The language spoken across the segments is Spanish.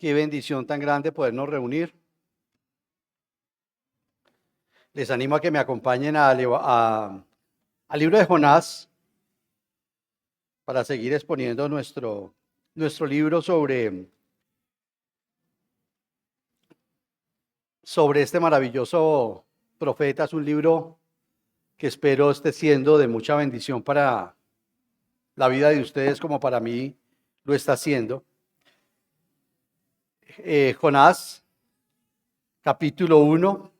Qué bendición tan grande podernos reunir. Les animo a que me acompañen al libro de Jonás para seguir exponiendo nuestro libro sobre este maravilloso profeta. Es un libro que espero esté siendo de mucha bendición para la vida de ustedes como para mí lo está haciendo. Jonás, capítulo 1,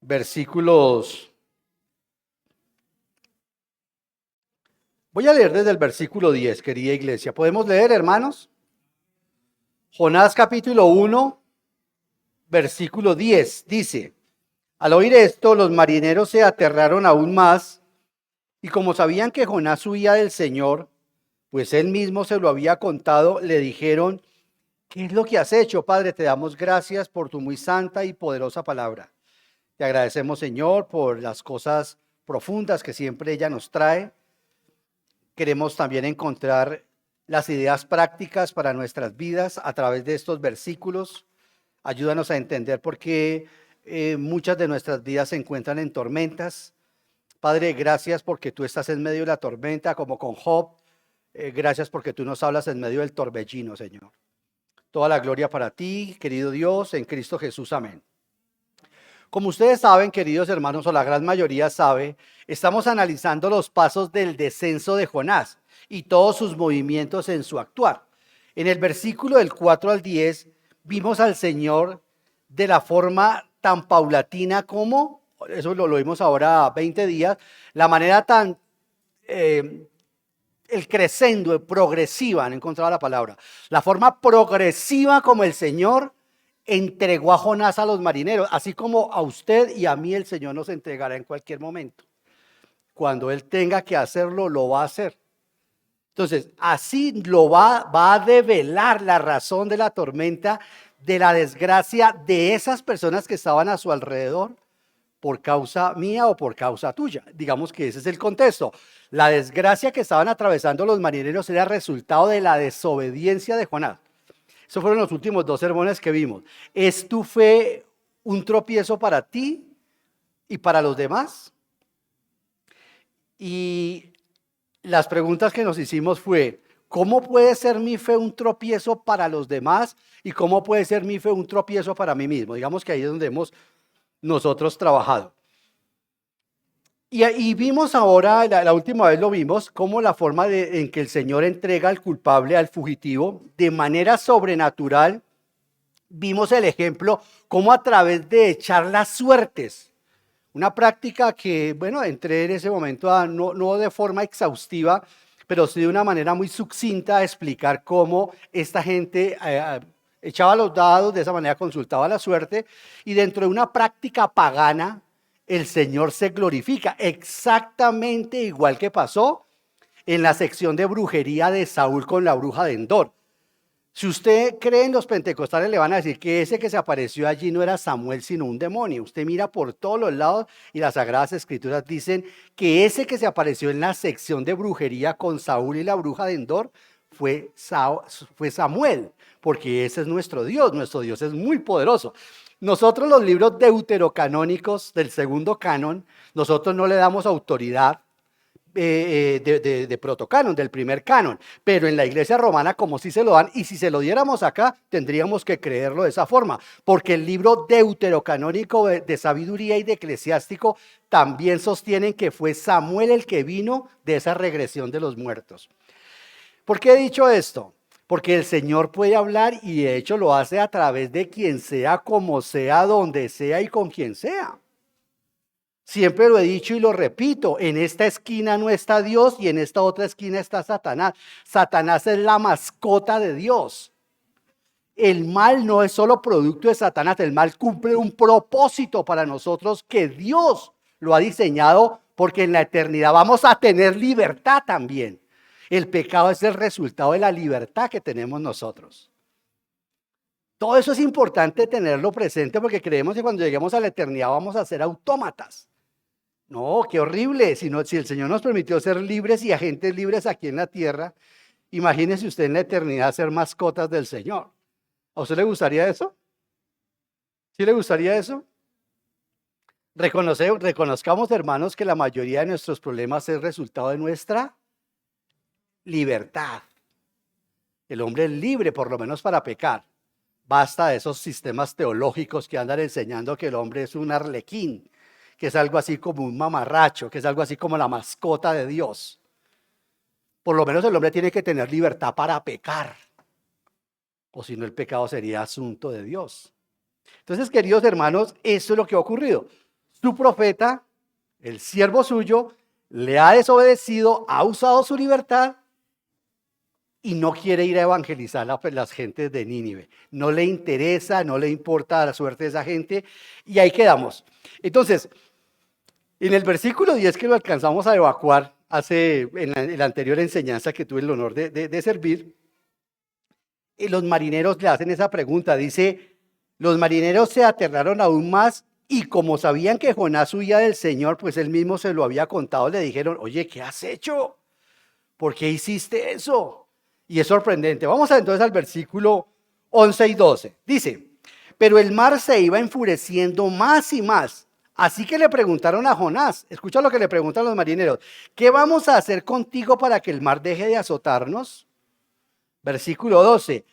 versículos. Voy a leer desde el versículo 10, querida iglesia. ¿Podemos leer, hermanos? Jonás capítulo 1, versículo 10, dice: al oír esto, los marineros se aterraron aún más, y como sabían que Jonás huía del Señor, pues él mismo se lo había contado, le dijeron: ¿qué es lo que has hecho, Padre? Te damos gracias por tu muy santa y poderosa palabra. Te agradecemos, Señor, por las cosas profundas que siempre ella nos trae. Queremos también encontrar las ideas prácticas para nuestras vidas a través de estos versículos. Ayúdanos a entender por qué muchas de nuestras vidas se encuentran en tormentas. Padre, gracias porque tú estás en medio de la tormenta, como con Job. Gracias porque tú nos hablas en medio del torbellino, Señor. Toda la gloria para ti, querido Dios, en Cristo Jesús. Amén. Como ustedes saben, queridos hermanos, o la gran mayoría sabe, estamos analizando los pasos del descenso de Jonás y todos sus movimientos en su actuar. En el versículo del 4 al 10 vimos al Señor de la forma tan paulatina como, eso lo vimos ahora 20 días, la manera tan, el crescendo, progresiva, no encontraba la palabra, la forma progresiva como el Señor entregó a Jonás a los marineros, así como a usted y a mí el Señor nos entregará en cualquier momento. Cuando Él tenga que hacerlo, lo va a hacer. Entonces, así va a develar la razón de la tormenta, de la desgracia de esas personas que estaban a su alrededor por causa mía o por causa tuya. Digamos que ese es el contexto. La desgracia que estaban atravesando los marineros era resultado de la desobediencia de Jonás. Esos fueron los últimos 2 sermones que vimos. ¿Es tu fe un tropiezo para ti y para los demás? Y las preguntas que nos hicimos fue: ¿cómo puede ser mi fe un tropiezo para los demás? ¿Y cómo puede ser mi fe un tropiezo para mí mismo? Digamos que ahí es donde hemos nosotros trabajado. Y vimos ahora, la última vez lo vimos, cómo la forma en que el Señor entrega al culpable, al fugitivo, de manera sobrenatural. Vimos el ejemplo, cómo a través de echar las suertes, una práctica que, bueno, entré en ese momento no de forma exhaustiva, pero sí de una manera muy sucinta a explicar cómo esta gente echaba los dados, de esa manera consultaba la suerte, y dentro de una práctica pagana, el Señor se glorifica, exactamente igual que pasó en la sección de brujería de Saúl con la bruja de Endor. Si usted cree en los pentecostales, le van a decir que ese que se apareció allí no era Samuel, sino un demonio. Usted mira por todos los lados y las Sagradas Escrituras dicen que ese que se apareció en la sección de brujería con Saúl y la bruja de Endor fue Samuel, porque ese es nuestro Dios es muy poderoso. Nosotros los libros deuterocanónicos del segundo canon, nosotros no le damos autoridad de protocanon, del primer canon, pero en la iglesia romana como si se lo dan, y si se lo diéramos acá tendríamos que creerlo de esa forma, porque el libro deuterocanónico de sabiduría y de eclesiástico también sostienen que fue Samuel el que vino de esa regresión de los muertos. ¿Por qué he dicho esto? Porque el Señor puede hablar y de hecho lo hace a través de quien sea, como sea, donde sea y con quien sea. Siempre lo he dicho y lo repito, en esta esquina no está Dios y en esta otra esquina está Satanás. Satanás es la mascota de Dios. El mal no es solo producto de Satanás, el mal cumple un propósito para nosotros que Dios lo ha diseñado, porque en la eternidad vamos a tener libertad también. El pecado es el resultado de la libertad que tenemos nosotros. Todo eso es importante tenerlo presente, porque creemos que cuando lleguemos a la eternidad vamos a ser autómatas. No, qué horrible. Si el Señor nos permitió ser libres y agentes libres aquí en la tierra, imagínese usted en la eternidad ser mascotas del Señor. ¿A usted le gustaría eso? ¿Sí le gustaría eso? Reconozcamos, hermanos, que la mayoría de nuestros problemas es resultado de nuestra libertad. El hombre es libre, por lo menos para pecar. Basta de esos sistemas teológicos que andan enseñando que el hombre es un arlequín, que es algo así como un mamarracho, que es algo así como la mascota de Dios. Por lo menos el hombre tiene que tener libertad para pecar, o si no el pecado sería asunto de Dios. Entonces, queridos hermanos, eso es lo que ha ocurrido. Su profeta, el siervo suyo, le ha desobedecido, ha usado su libertad y no quiere ir a evangelizar a las gentes de Nínive. No le interesa, no le importa la suerte de esa gente y ahí quedamos. Entonces, en el versículo 10 que lo alcanzamos a evacuar en la anterior enseñanza que tuve el honor de servir, los marineros le hacen esa pregunta, dice, los marineros se aterraron aún más y como sabían que Jonás huía del Señor, pues él mismo se lo había contado, le dijeron, oye, ¿qué has hecho? ¿Por qué hiciste eso? Y es sorprendente. Vamos entonces al versículo 11 y 12. Dice, pero el mar se iba enfureciendo más y más. Así que le preguntaron a Jonás, escucha lo que le preguntan los marineros, ¿qué vamos a hacer contigo para que el mar deje de azotarnos? Versículo 12,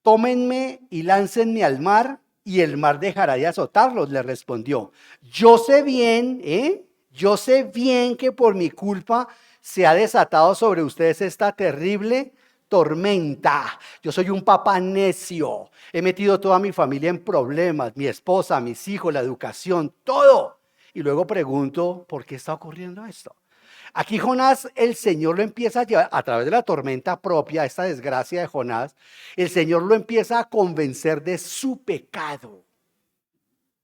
tómenme y láncenme al mar y el mar dejará de azotarlos, le respondió. Yo sé bien que por mi culpa se ha desatado sobre ustedes esta terrible tormenta. Yo soy un papá necio. He metido toda mi familia en problemas, mi esposa, mis hijos, la educación, todo. Y luego pregunto, ¿por qué está ocurriendo esto? Aquí Jonás, el Señor lo empieza a llevar, a través de la tormenta propia, esta desgracia de Jonás, el Señor lo empieza a convencer de su pecado,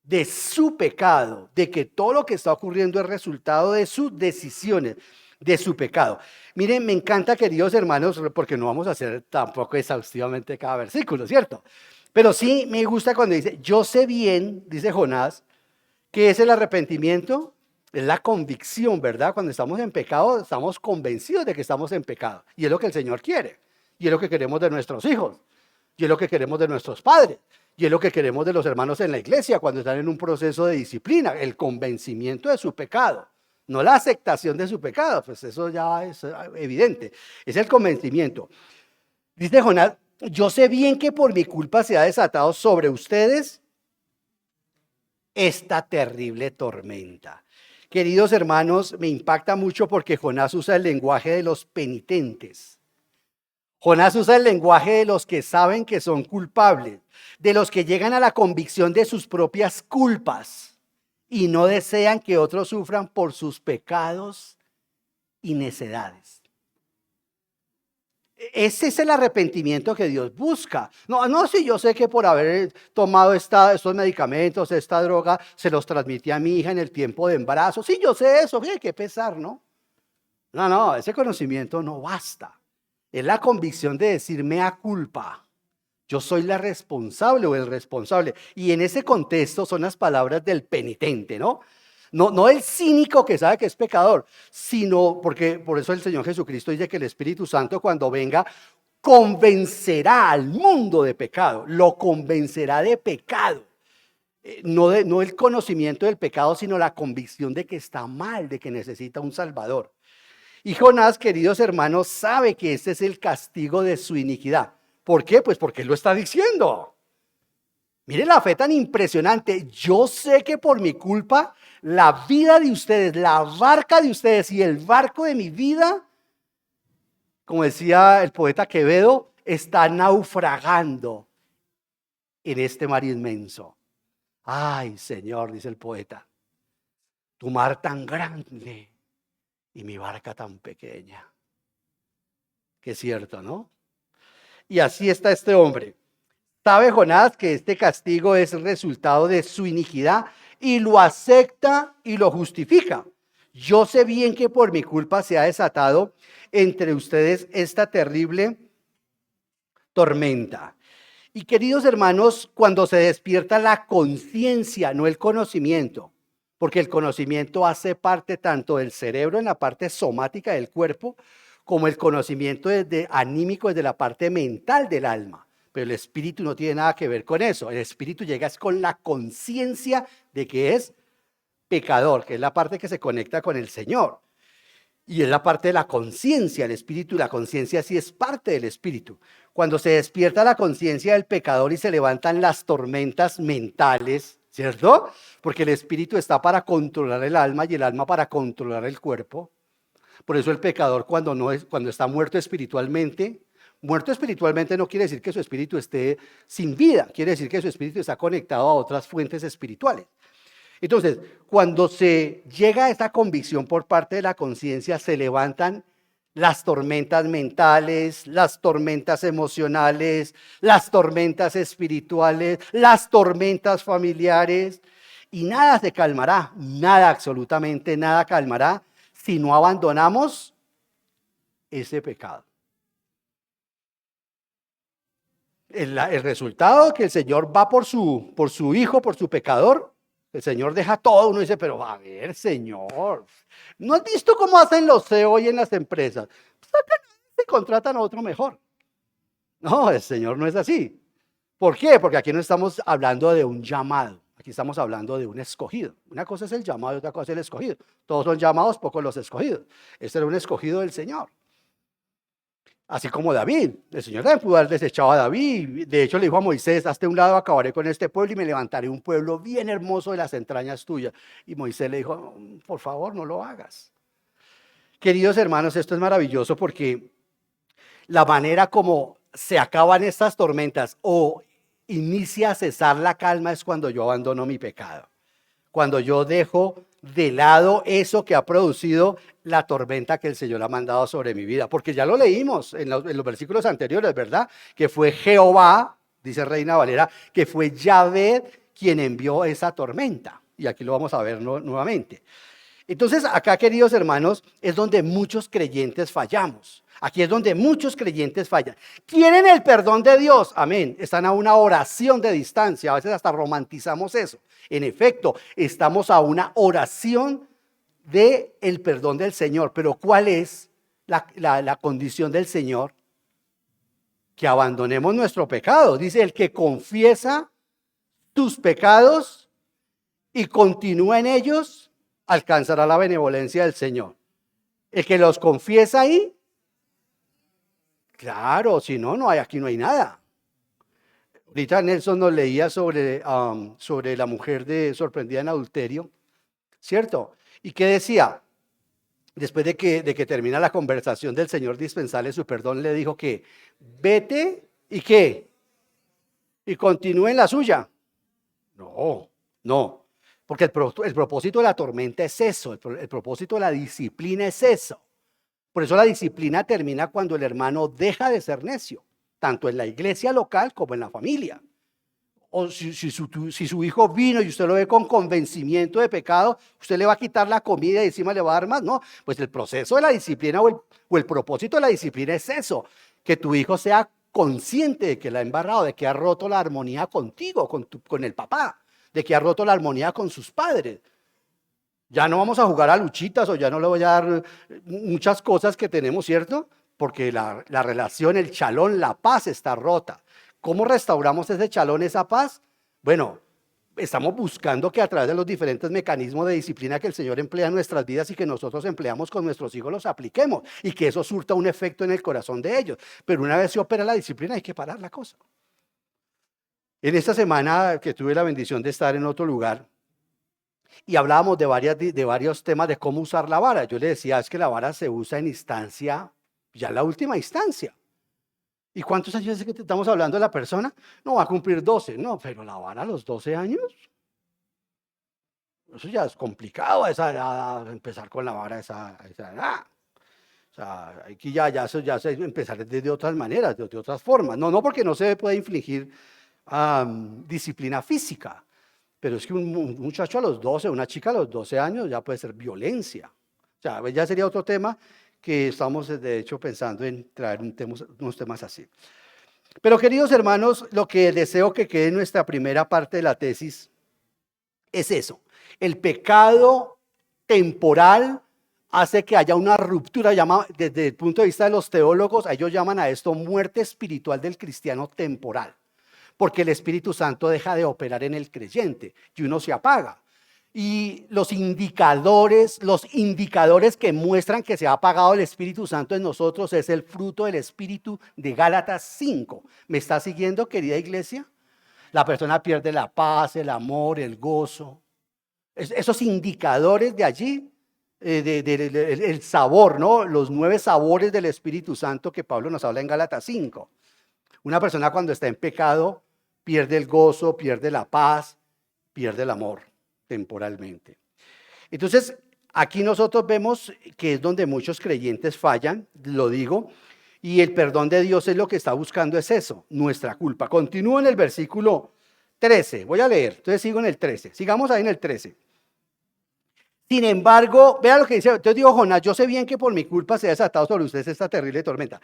de que todo lo que está ocurriendo es resultado de sus decisiones, de su pecado. Miren, me encanta, queridos hermanos, porque no vamos a hacer tampoco exhaustivamente cada versículo, ¿cierto? Pero sí me gusta cuando dice, yo sé bien, dice Jonás, que es el arrepentimiento. Es la convicción, ¿verdad? Cuando estamos en pecado, estamos convencidos de que estamos en pecado. Y es lo que el Señor quiere. Y es lo que queremos de nuestros hijos. Y es lo que queremos de nuestros padres. Y es lo que queremos de los hermanos en la iglesia cuando están en un proceso de disciplina. El convencimiento de su pecado. No la aceptación de su pecado. Pues eso ya es evidente. Es el convencimiento. Dice Jonás, yo sé bien que por mi culpa se ha desatado sobre ustedes esta terrible tormenta. Queridos hermanos, me impacta mucho porque Jonás usa el lenguaje de los penitentes. Jonás usa el lenguaje de los que saben que son culpables, de los que llegan a la convicción de sus propias culpas y no desean que otros sufran por sus pecados y necedades. Ese es el arrepentimiento que Dios busca. No, si yo sé que por haber tomado estos medicamentos, esta droga, se los transmití a mi hija en el tiempo de embarazo. Sí, yo sé eso, qué pesar, ¿no? No, ese conocimiento no basta. Es la convicción de decir mea culpa. Yo soy la responsable o el responsable. Y en ese contexto son las palabras del penitente, ¿no? No el cínico que sabe que es pecador, sino porque por eso el Señor Jesucristo dice que el Espíritu Santo cuando venga convencerá al mundo de pecado, lo convencerá de pecado. No el conocimiento del pecado, sino la convicción de que está mal, de que necesita un Salvador. Y Jonás, queridos hermanos, sabe que ese es el castigo de su iniquidad. ¿Por qué? Pues porque él lo está diciendo. Miren la fe tan impresionante. Yo sé que por mi culpa, la vida de ustedes, la barca de ustedes y el barco de mi vida, como decía el poeta Quevedo, está naufragando en este mar inmenso. Ay, Señor, dice el poeta, tu mar tan grande y mi barca tan pequeña. Que es cierto, ¿no? Y así está este hombre. Sabe Jonás que este castigo es el resultado de su iniquidad y lo acepta y lo justifica. Yo sé bien que por mi culpa se ha desatado entre ustedes esta terrible tormenta. Y queridos hermanos, cuando se despierta la conciencia, no el conocimiento, porque el conocimiento hace parte tanto del cerebro en la parte somática del cuerpo, como el conocimiento desde anímico desde la parte mental del alma. pero el espíritu no tiene nada que ver con eso. El espíritu llega es con la conciencia de que es pecador, que es la parte que se conecta con el Señor. Y es la parte de la conciencia, el espíritu, y la conciencia sí es parte del espíritu. Cuando se despierta la conciencia del pecador y se levantan las tormentas mentales, ¿cierto? Porque el espíritu está para controlar el alma y el alma para controlar el cuerpo. Por eso el pecador cuando está muerto espiritualmente no quiere decir que su espíritu esté sin vida, quiere decir que su espíritu está conectado a otras fuentes espirituales. Entonces, cuando se llega a esta convicción por parte de la conciencia, se levantan las tormentas mentales, las tormentas emocionales, las tormentas espirituales, las tormentas familiares, y nada se calmará, nada, absolutamente nada calmará si no abandonamos ese pecado. El resultado que el Señor va por su hijo, por su pecador. El Señor deja todo, uno dice, pero a ver, Señor, ¿no has visto cómo hacen los CEO hoy en las empresas? Se contratan a otro mejor. No, el Señor no es así. ¿Por qué? Porque aquí no estamos hablando de un llamado, aquí estamos hablando de un escogido. Una cosa es el llamado y otra cosa es el escogido. Todos son llamados, pocos los escogidos. Este era un escogido del Señor. Así como David, el Señor también pudo haber desechado a David. De hecho, le dijo a Moisés, hazte un lado, acabaré con este pueblo y me levantaré un pueblo bien hermoso de las entrañas tuyas. Y Moisés le dijo, por favor, no lo hagas. Queridos hermanos, esto es maravilloso porque la manera como se acaban estas tormentas o inicia a cesar la calma es cuando yo abandono mi pecado. Cuando yo dejo de lado eso que ha producido la tormenta que el Señor ha mandado sobre mi vida. Porque ya lo leímos en los versículos anteriores, ¿verdad? Que fue Jehová, dice Reina Valera, que fue Yahvé quien envió esa tormenta. Y aquí lo vamos a ver nuevamente. Entonces, acá, queridos hermanos, es donde muchos creyentes fallamos. Aquí es donde muchos creyentes fallan. Quieren el perdón de Dios, amén. Están a una oración de distancia, a veces hasta romantizamos eso. En efecto, estamos a una oración del perdón del Señor. Pero ¿cuál es la condición del Señor? Que abandonemos nuestro pecado. Dice, el que confiesa tus pecados y continúa en ellos, alcanzará la benevolencia del Señor. El que los confiesa ahí, claro, si no, aquí no hay nada. Ahorita Nelson nos leía sobre la mujer sorprendida en adulterio, ¿cierto? ¿Y qué decía? Después de que termina la conversación del Señor dispensarle su perdón, le dijo que vete y ¿qué? Y continúe en la suya. No. Porque el propósito de la tormenta es eso, el propósito de la disciplina es eso. Por eso la disciplina termina cuando el hermano deja de ser necio, tanto en la iglesia local como en la familia. O si su hijo vino y usted lo ve con convencimiento de pecado, usted le va a quitar la comida y encima le va a dar más. No, pues el proceso de la disciplina o el propósito de la disciplina es eso, que tu hijo sea consciente de que la ha embarrado, de que ha roto la armonía contigo, con el papá, de que ha roto la armonía con sus padres. Ya no vamos a jugar a luchitas o ya no le voy a dar muchas cosas que tenemos, ¿cierto? Porque la relación, el chalón, la paz está rota. ¿Cómo restauramos ese chalón, esa paz? Bueno, estamos buscando que a través de los diferentes mecanismos de disciplina que el Señor emplea en nuestras vidas y que nosotros empleamos con nuestros hijos los apliquemos y que eso surta un efecto en el corazón de ellos. Pero una vez se opera la disciplina hay que parar la cosa. En esta semana que tuve la bendición de estar en otro lugar, y hablábamos de varios temas de cómo usar la vara. Yo le decía, es que la vara se usa en instancia, ya en la última instancia. ¿Y cuántos años es que estamos hablando de la persona? No, va a cumplir 12. No, pero la vara a los 12 años. Eso ya es complicado a esa edad, empezar con la vara a esa edad. O sea, aquí ya se empezar de otras maneras, de otras formas. No porque no se puede infligir disciplina física. Pero es que un muchacho a los 12, una chica a los 12 años ya puede ser violencia. O sea, ya sería otro tema que estamos de hecho pensando en traer unos temas así. Pero queridos hermanos, lo que deseo que quede en nuestra primera parte de la tesis es eso. El pecado temporal hace que haya una ruptura, desde el punto de vista de los teólogos, ellos llaman a esto muerte espiritual del cristiano temporal, porque el Espíritu Santo deja de operar en el creyente y uno se apaga. Y los indicadores que muestran que se ha apagado el Espíritu Santo en nosotros es el fruto del Espíritu de Gálatas 5. ¿Me está siguiendo, querida iglesia? La persona pierde la paz, el amor, el gozo. Esos indicadores de allí, el sabor, ¿no? Los 9 sabores del Espíritu Santo que Pablo nos habla en Gálatas 5. Una persona cuando está en pecado pierde el gozo, pierde la paz, pierde el amor temporalmente. Entonces, aquí nosotros vemos que es donde muchos creyentes fallan, lo digo, y el perdón de Dios es lo que está buscando, es eso, nuestra culpa. Continúo en el versículo 13, voy a leer, entonces sigo en el 13, sigamos ahí en el 13. Sin embargo, vea lo que dice, entonces digo, Jonás, yo sé bien que por mi culpa se ha desatado sobre ustedes esta terrible tormenta.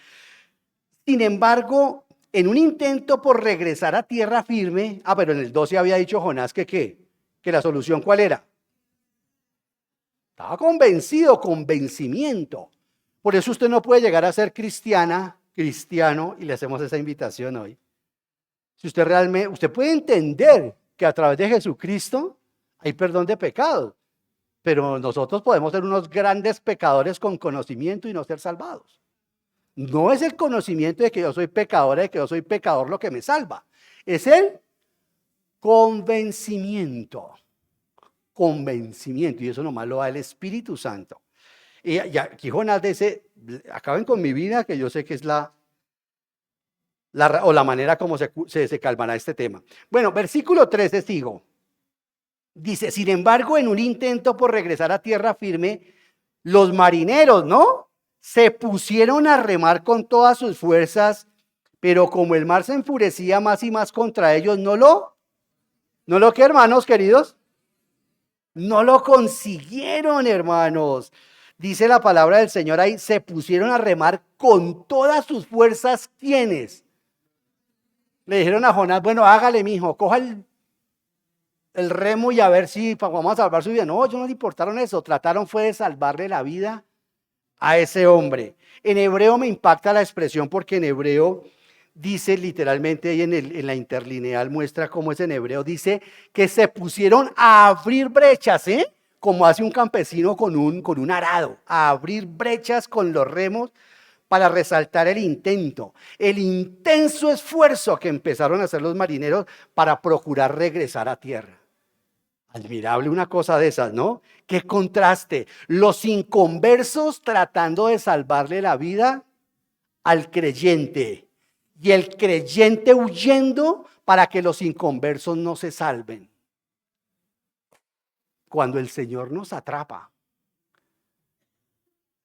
Sin embargo, en un intento por regresar a tierra firme, pero en el 12 había dicho Jonás que ¿qué? Que la solución ¿cuál era? Estaba convencido, convencimiento. Por eso usted no puede llegar a ser cristiano, y le hacemos esa invitación hoy. Si usted realmente, usted puede entender que a través de Jesucristo hay perdón de pecados, pero nosotros podemos ser unos grandes pecadores con conocimiento y no ser salvados. No es el conocimiento de que yo soy pecadora, de que yo soy pecador lo que me salva. Es el convencimiento. Convencimiento. Y eso nomás lo da el Espíritu Santo. Y aquí Jonás dice, acaben con mi vida, que yo sé que es la manera como se calmará este tema. Bueno, versículo 13 sigo. Dice, sin embargo, en un intento por regresar a tierra firme, los marineros, ¿no? Se pusieron a remar con todas sus fuerzas, pero como el mar se enfurecía más y más contra ellos, ¿no lo que, hermanos queridos? No lo consiguieron, hermanos. Dice la palabra del Señor ahí, se pusieron a remar con todas sus fuerzas. ¿Quiénes? Le dijeron a Jonás, bueno, hágale, mijo, coja el remo y a ver si vamos a salvar su vida. No, ellos no le importaron eso, trataron fue de salvarle la vida a ese hombre. En hebreo me impacta la expresión porque en hebreo dice literalmente ahí en la interlineal muestra cómo es en hebreo, dice que se pusieron a abrir brechas, como hace un campesino con un arado, a abrir brechas con los remos para resaltar el intento, el intenso esfuerzo que empezaron a hacer los marineros para procurar regresar a tierra. Admirable una cosa de esas, ¿no? Qué contraste. Los inconversos tratando de salvarle la vida al creyente y el creyente huyendo para que los inconversos no se salven. Cuando el Señor nos atrapa.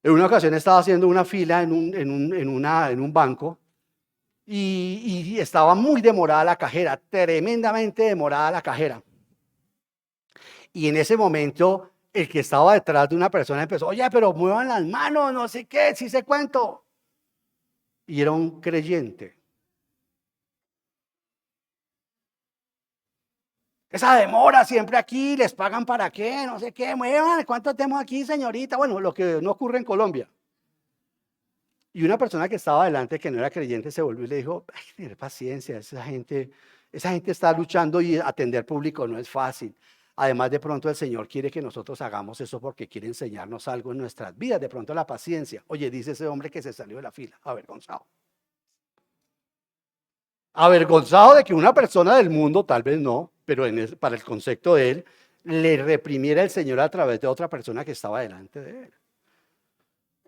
En una ocasión estaba haciendo una fila en un banco y estaba muy demorada la cajera, tremendamente demorada la cajera. Y en ese momento, el que estaba detrás de una persona empezó, oye, pero muevan las manos, no sé qué, sí sé cuánto. Y era un creyente. Esa demora siempre aquí, les pagan para qué, no sé qué, muevan, ¿cuánto tenemos aquí, señorita? Bueno, lo que no ocurre en Colombia. Y una persona que estaba delante, que no era creyente, se volvió y le dijo, ay, tener paciencia, esa gente está luchando y atender público no es fácil. Además, de pronto el Señor quiere que nosotros hagamos eso porque quiere enseñarnos algo en nuestras vidas. De pronto la paciencia. Oye, dice ese hombre que se salió de la fila, avergonzado. Avergonzado de que una persona del mundo, tal vez no, pero para el concepto de él, le reprimiera el Señor a través de otra persona que estaba delante de él.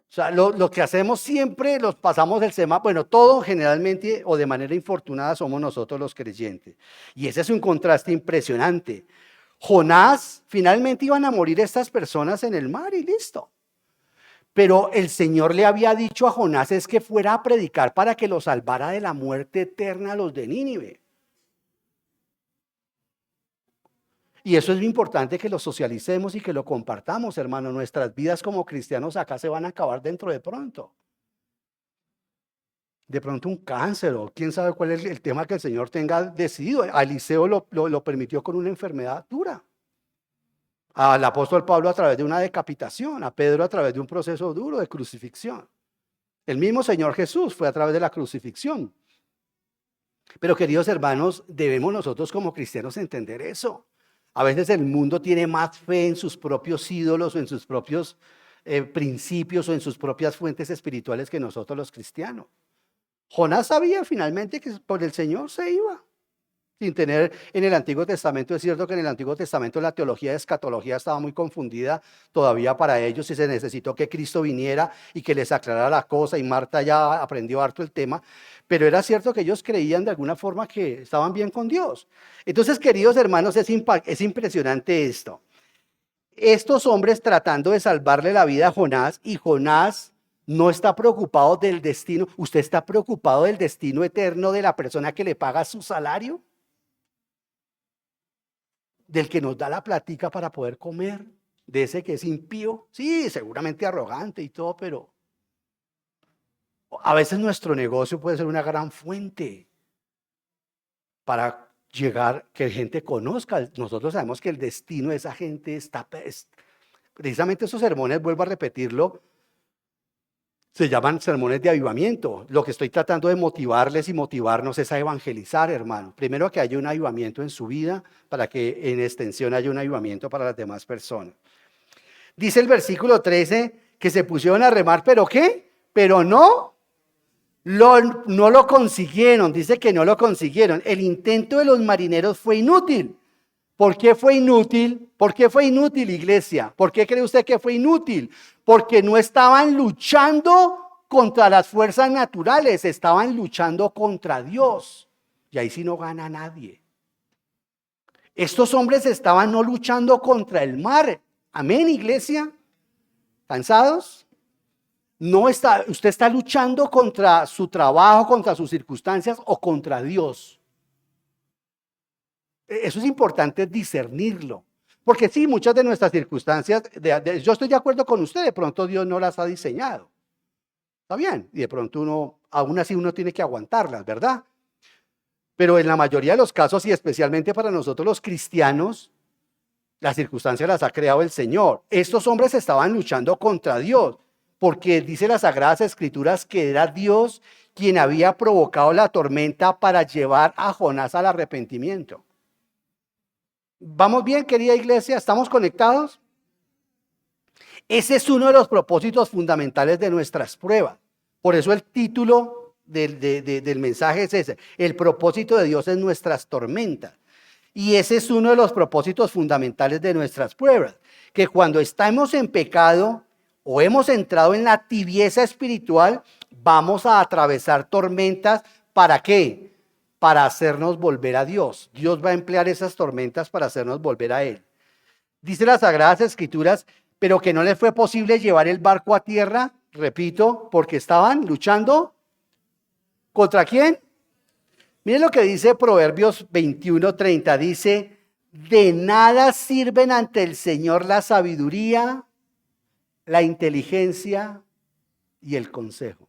O sea, lo que hacemos siempre, los pasamos el semáforo, bueno, todo generalmente o de manera infortunada somos nosotros los creyentes. Y ese es un contraste impresionante. Jonás, finalmente iban a morir estas personas en el mar y listo. Pero el Señor le había dicho a Jonás es que fuera a predicar para que lo salvara de la muerte eterna a los de Nínive. Y eso es lo importante, que lo socialicemos y que lo compartamos, hermano. Nuestras vidas como cristianos acá se van a acabar dentro de pronto. De pronto un cáncer o quién sabe cuál es el tema que el Señor tenga decidido. A Eliseo lo permitió con una enfermedad dura. al apóstol Pablo a través de una decapitación, a Pedro a través de un proceso duro de crucifixión. El mismo Señor Jesús fue a través de la crucifixión. Pero queridos hermanos, debemos nosotros como cristianos entender eso. A veces el mundo tiene más fe en sus propios ídolos o en sus propios principios o en sus propias fuentes espirituales que nosotros los cristianos. Jonás sabía finalmente que por el Señor se iba. Sin tener en el Antiguo Testamento, es cierto que en el Antiguo Testamento la teología de escatología estaba muy confundida todavía para ellos y se necesitó que Cristo viniera y que les aclarara la cosa, y Marta ya aprendió harto el tema, pero era cierto que ellos creían de alguna forma que estaban bien con Dios. Entonces, queridos hermanos, es impresionante esto. Estos hombres tratando de salvarle la vida a Jonás, y Jonás no está preocupado del destino. ¿Usted está preocupado del destino eterno de la persona que le paga su salario? ¿Del que nos da la platica para poder comer? ¿De ese que es impío? Sí, seguramente arrogante y todo, pero a veces nuestro negocio puede ser una gran fuente para llegar, que gente conozca. Nosotros sabemos que el destino de esa gente está... Precisamente esos sermones, vuelvo a repetirlo, se llaman sermones de avivamiento. Lo que estoy tratando de motivarles y motivarnos es a evangelizar, hermano. Primero, que haya un avivamiento en su vida, para que en extensión haya un avivamiento para las demás personas. Dice el versículo 13 que se pusieron a remar, ¿pero qué? Pero no lo consiguieron. Dice que no lo consiguieron. El intento de los marineros fue inútil. ¿Por qué fue inútil? ¿Por qué fue inútil, iglesia? ¿Por qué cree usted que fue inútil? Porque no estaban luchando contra las fuerzas naturales, estaban luchando contra Dios. Y ahí sí no gana nadie. Estos hombres estaban no luchando contra el mar. Amén, iglesia. ¿Cansados? Usted está luchando contra su trabajo, contra sus circunstancias o contra Dios. Eso es importante discernirlo, porque sí, muchas de nuestras circunstancias, yo estoy de acuerdo con usted, de pronto Dios no las ha diseñado, está bien, y de pronto aún así uno tiene que aguantarlas, ¿verdad? Pero en la mayoría de los casos, y especialmente para nosotros los cristianos, las circunstancias las ha creado el Señor. Estos hombres estaban luchando contra Dios, porque dice las Sagradas Escrituras que era Dios quien había provocado la tormenta para llevar a Jonás al arrepentimiento. ¿Vamos bien, querida iglesia? ¿Estamos conectados? Ese es uno de los propósitos fundamentales de nuestras pruebas. Por eso el título del mensaje es ese: el propósito de Dios en nuestras tormentas. Y ese es uno de los propósitos fundamentales de nuestras pruebas, que cuando estamos en pecado o hemos entrado en la tibieza espiritual, vamos a atravesar tormentas. ¿Para qué? Para hacernos volver a Dios. Dios va a emplear esas tormentas para hacernos volver a Él. Dice las Sagradas Escrituras, pero que no les fue posible llevar el barco a tierra, repito, porque estaban luchando. ¿Contra quién? Miren lo que dice Proverbios 21:30, dice: de nada sirven ante el Señor la sabiduría, la inteligencia y el consejo.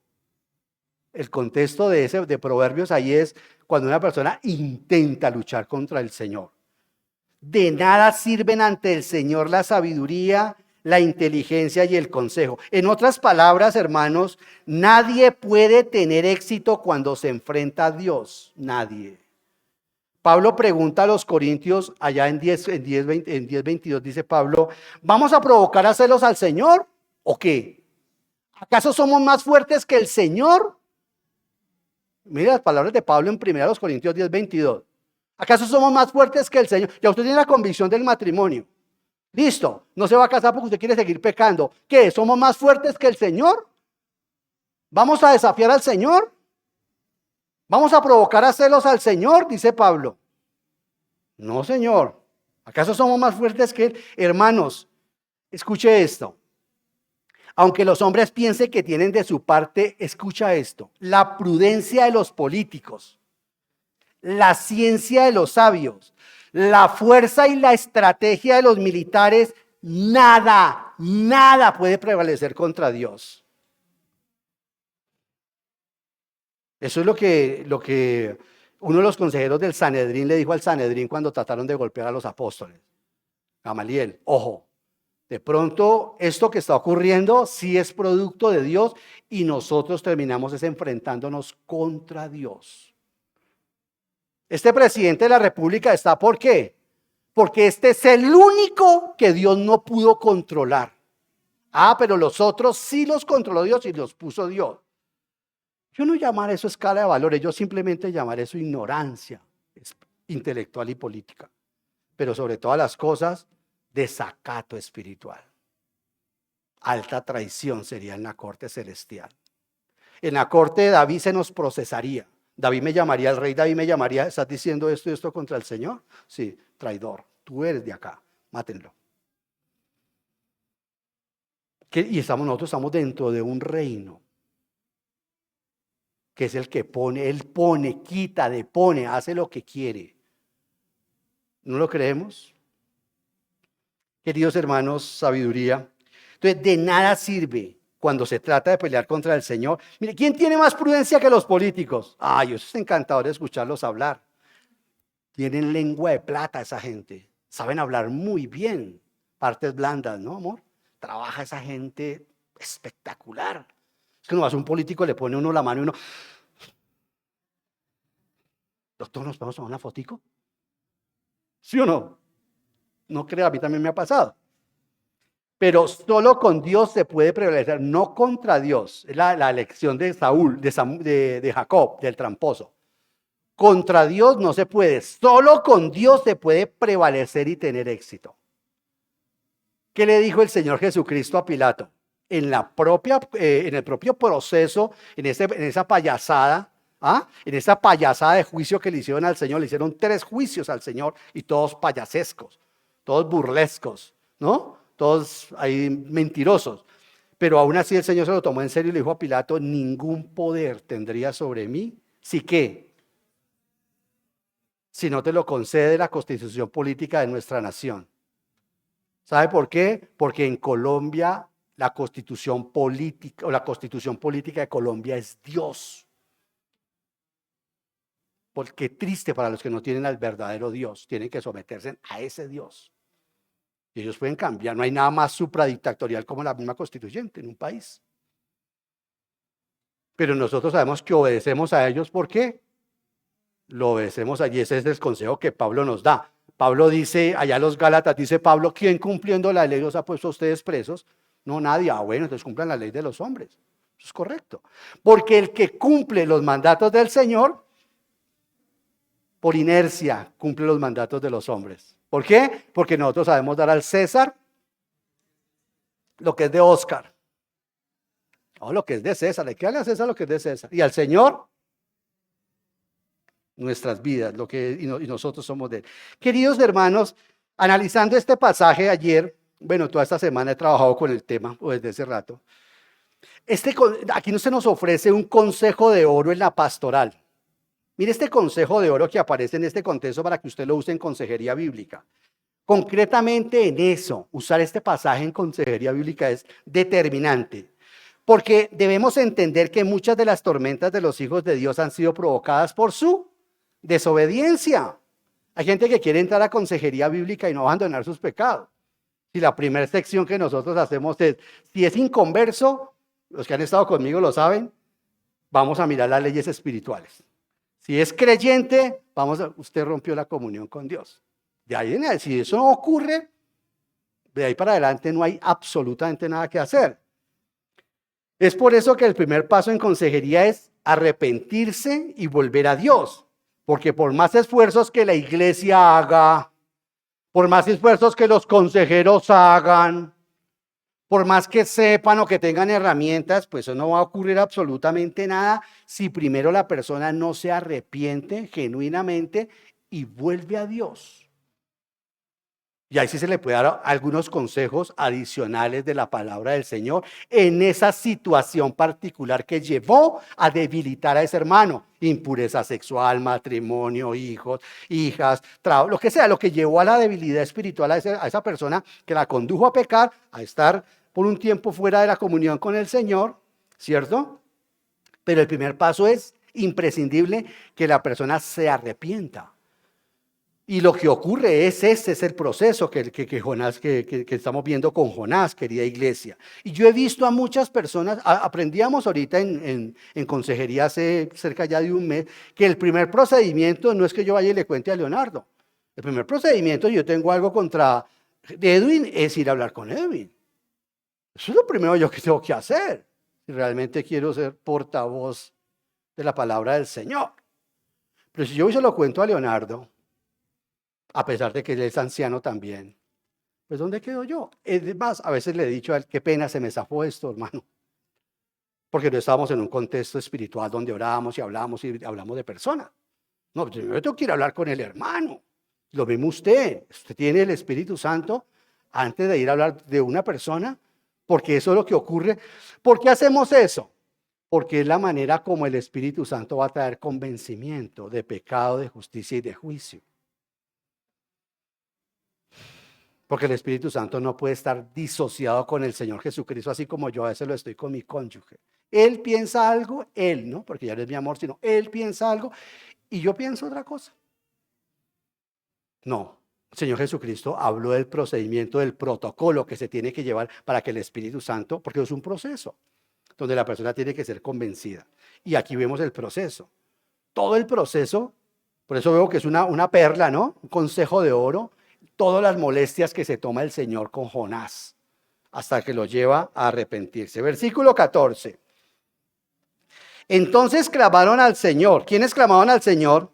El contexto de Proverbios ahí es cuando una persona intenta luchar contra el Señor. De nada sirven ante el Señor la sabiduría, la inteligencia y el consejo. En otras palabras, hermanos, nadie puede tener éxito cuando se enfrenta a Dios. Nadie. Pablo pregunta a los corintios, allá en 10:22, dice Pablo: ¿vamos a provocar a celos al Señor o qué? ¿Acaso somos más fuertes que el Señor? Mira las palabras de Pablo en 1 Corintios 10:22. ¿Acaso somos más fuertes que el Señor? Ya usted tiene la convicción del matrimonio. Listo, no se va a casar porque usted quiere seguir pecando. ¿Qué? ¿Somos más fuertes que el Señor? ¿Vamos a desafiar al Señor? ¿Vamos a provocar a celos al Señor? Dice Pablo. No, Señor. ¿Acaso somos más fuertes que Él? Hermanos, escuche esto. Aunque los hombres piensen que tienen de su parte, escucha esto: la prudencia de los políticos, la ciencia de los sabios, la fuerza y la estrategia de los militares, nada puede prevalecer contra Dios. Eso es lo que uno de los consejeros del Sanedrín le dijo al Sanedrín cuando trataron de golpear a los apóstoles. Gamaliel, ojo, de pronto esto que está ocurriendo sí es producto de Dios y nosotros terminamos enfrentándonos contra Dios. Este presidente de la República está, ¿por qué? Porque este es el único que Dios no pudo controlar. Ah, pero los otros sí los controló Dios y los puso Dios. Yo no llamar eso escala de valores, yo simplemente llamar eso ignorancia intelectual y política. Pero sobre todas las cosas, desacato espiritual. Alta traición sería en la corte celestial. En la corte de David se nos procesaría. David me llamaría, el rey David me llamaría, ¿estás diciendo esto y esto contra el Señor? Sí, traidor, tú eres de acá, mátenlo. Y nosotros estamos dentro de un reino, que es el que pone, él pone, quita, depone, hace lo que quiere. ¿No lo creemos? Queridos hermanos, sabiduría. Entonces, de nada sirve cuando se trata de pelear contra el Señor. Mire, ¿quién tiene más prudencia que los políticos? Ay, eso es encantador de escucharlos hablar. Tienen lengua de plata esa gente. Saben hablar muy bien. Partes blandas, ¿no, amor? Trabaja esa gente espectacular. Es que uno va a un político, le pone uno la mano y uno... Doctor, ¿nos vamos a tomar una fotico? ¿Sí o no? No creo, a mí también me ha pasado. Pero solo con Dios se puede prevalecer, no contra Dios. Es la lección de Saúl, de Jacob, del tramposo. Contra Dios no se puede, solo con Dios se puede prevalecer y tener éxito. ¿Qué le dijo el Señor Jesucristo a Pilato? En el propio proceso, en esa payasada, en esa payasada de juicio que le hicieron al Señor, le hicieron 3 juicios al Señor y todos payasescos, todos burlescos, ¿no? Todos ahí mentirosos. Pero aún así el Señor se lo tomó en serio y le dijo a Pilato, ningún poder tendría sobre mí, ¿sí qué? Si no te lo concede la constitución política de nuestra nación. ¿Sabe por qué? Porque en Colombia la constitución política de Colombia es Dios. Porque triste para los que no tienen al verdadero Dios, tienen que someterse a ese Dios. Y ellos pueden cambiar, no hay nada más supradictatorial como la misma constituyente en un país. Pero nosotros sabemos que obedecemos a ellos, ¿por qué? Lo obedecemos allí, ese es el consejo que Pablo nos da. Pablo dice, allá los Gálatas, dice Pablo, ¿quién cumpliendo la ley los ha puesto a ustedes presos? No, nadie. Ah, bueno, entonces cumplan la ley de los hombres. Eso es correcto. Porque el que cumple los mandatos del Señor, por inercia, cumple los mandatos de los hombres. ¿Por qué? Porque nosotros sabemos dar al César lo que es de Oscar. O lo que es de César. Hay que darle a César lo que es de César. Y al Señor, nuestras vidas, y nosotros somos de él. Queridos hermanos, analizando este pasaje ayer, bueno, toda esta semana he trabajado con el tema, o desde hace rato. Aquí no se nos ofrece un consejo de oro en la pastoral. Mire este consejo de oro que aparece en este contexto para que usted lo use en consejería bíblica. Concretamente en eso, usar este pasaje en consejería bíblica es determinante. Porque debemos entender que muchas de las tormentas de los hijos de Dios han sido provocadas por su desobediencia. Hay gente que quiere entrar a consejería bíblica y no abandonar sus pecados. Y la primera sección que nosotros hacemos es, si es inconverso, los que han estado conmigo lo saben, vamos a mirar las leyes espirituales. Si es creyente, usted rompió la comunión con Dios. De ahí en adelante, si eso no ocurre, de ahí para adelante no hay absolutamente nada que hacer. Es por eso que el primer paso en consejería es arrepentirse y volver a Dios. Porque por más esfuerzos que la iglesia haga, por más esfuerzos que los consejeros hagan, por más que sepan o que tengan herramientas, pues eso no va a ocurrir absolutamente nada si primero la persona no se arrepiente genuinamente y vuelve a Dios. Y ahí sí se le puede dar algunos consejos adicionales de la palabra del Señor en esa situación particular que llevó a debilitar a ese hermano. Impureza sexual, matrimonio, hijos, hijas, trabajo, lo que sea, lo que llevó a la debilidad espiritual a esa persona que la condujo a pecar, a estar por un tiempo fuera de la comunión con el Señor, ¿cierto? Pero el primer paso es imprescindible que la persona se arrepienta. Y lo que ocurre ese es el proceso que Jonás, que estamos viendo con Jonás, querida iglesia. Y yo he visto a muchas personas, aprendíamos ahorita en consejería hace cerca ya de un mes, que el primer procedimiento no es que yo vaya y le cuente a Leonardo. El primer procedimiento, yo tengo algo contra Edwin, es ir a hablar con Edwin. Eso es lo primero yo que tengo que hacer, si realmente quiero ser portavoz de la palabra del Señor. Pero si yo hoy se lo cuento a Leonardo, a pesar de que él es anciano también, pues ¿dónde quedo yo? Es más, a veces le he dicho a él, qué pena se me zafó esto, hermano. Porque no estábamos en un contexto espiritual donde orábamos y hablamos de personas. No, yo tengo que ir a hablar con el hermano. Lo mismo usted tiene el Espíritu Santo antes de ir a hablar de una persona, porque eso es lo que ocurre. ¿Por qué hacemos eso? Porque es la manera como el Espíritu Santo va a traer convencimiento de pecado, de justicia y de juicio. Porque el Espíritu Santo no puede estar disociado con el Señor Jesucristo, así como yo a veces lo estoy con mi cónyuge. Él piensa algo, él, ¿no? Porque ya no es mi amor, sino él piensa algo y yo pienso otra cosa. No, el Señor Jesucristo habló del procedimiento, del protocolo que se tiene que llevar para que el Espíritu Santo, porque es un proceso donde la persona tiene que ser convencida. Y aquí vemos el proceso. Todo el proceso, por eso veo que es una perla, ¿no? Un consejo de oro. Todas las molestias que se toma el Señor con Jonás, hasta que lo lleva a arrepentirse. Versículo 14. Entonces clamaron al Señor. ¿Quiénes clamaron al Señor?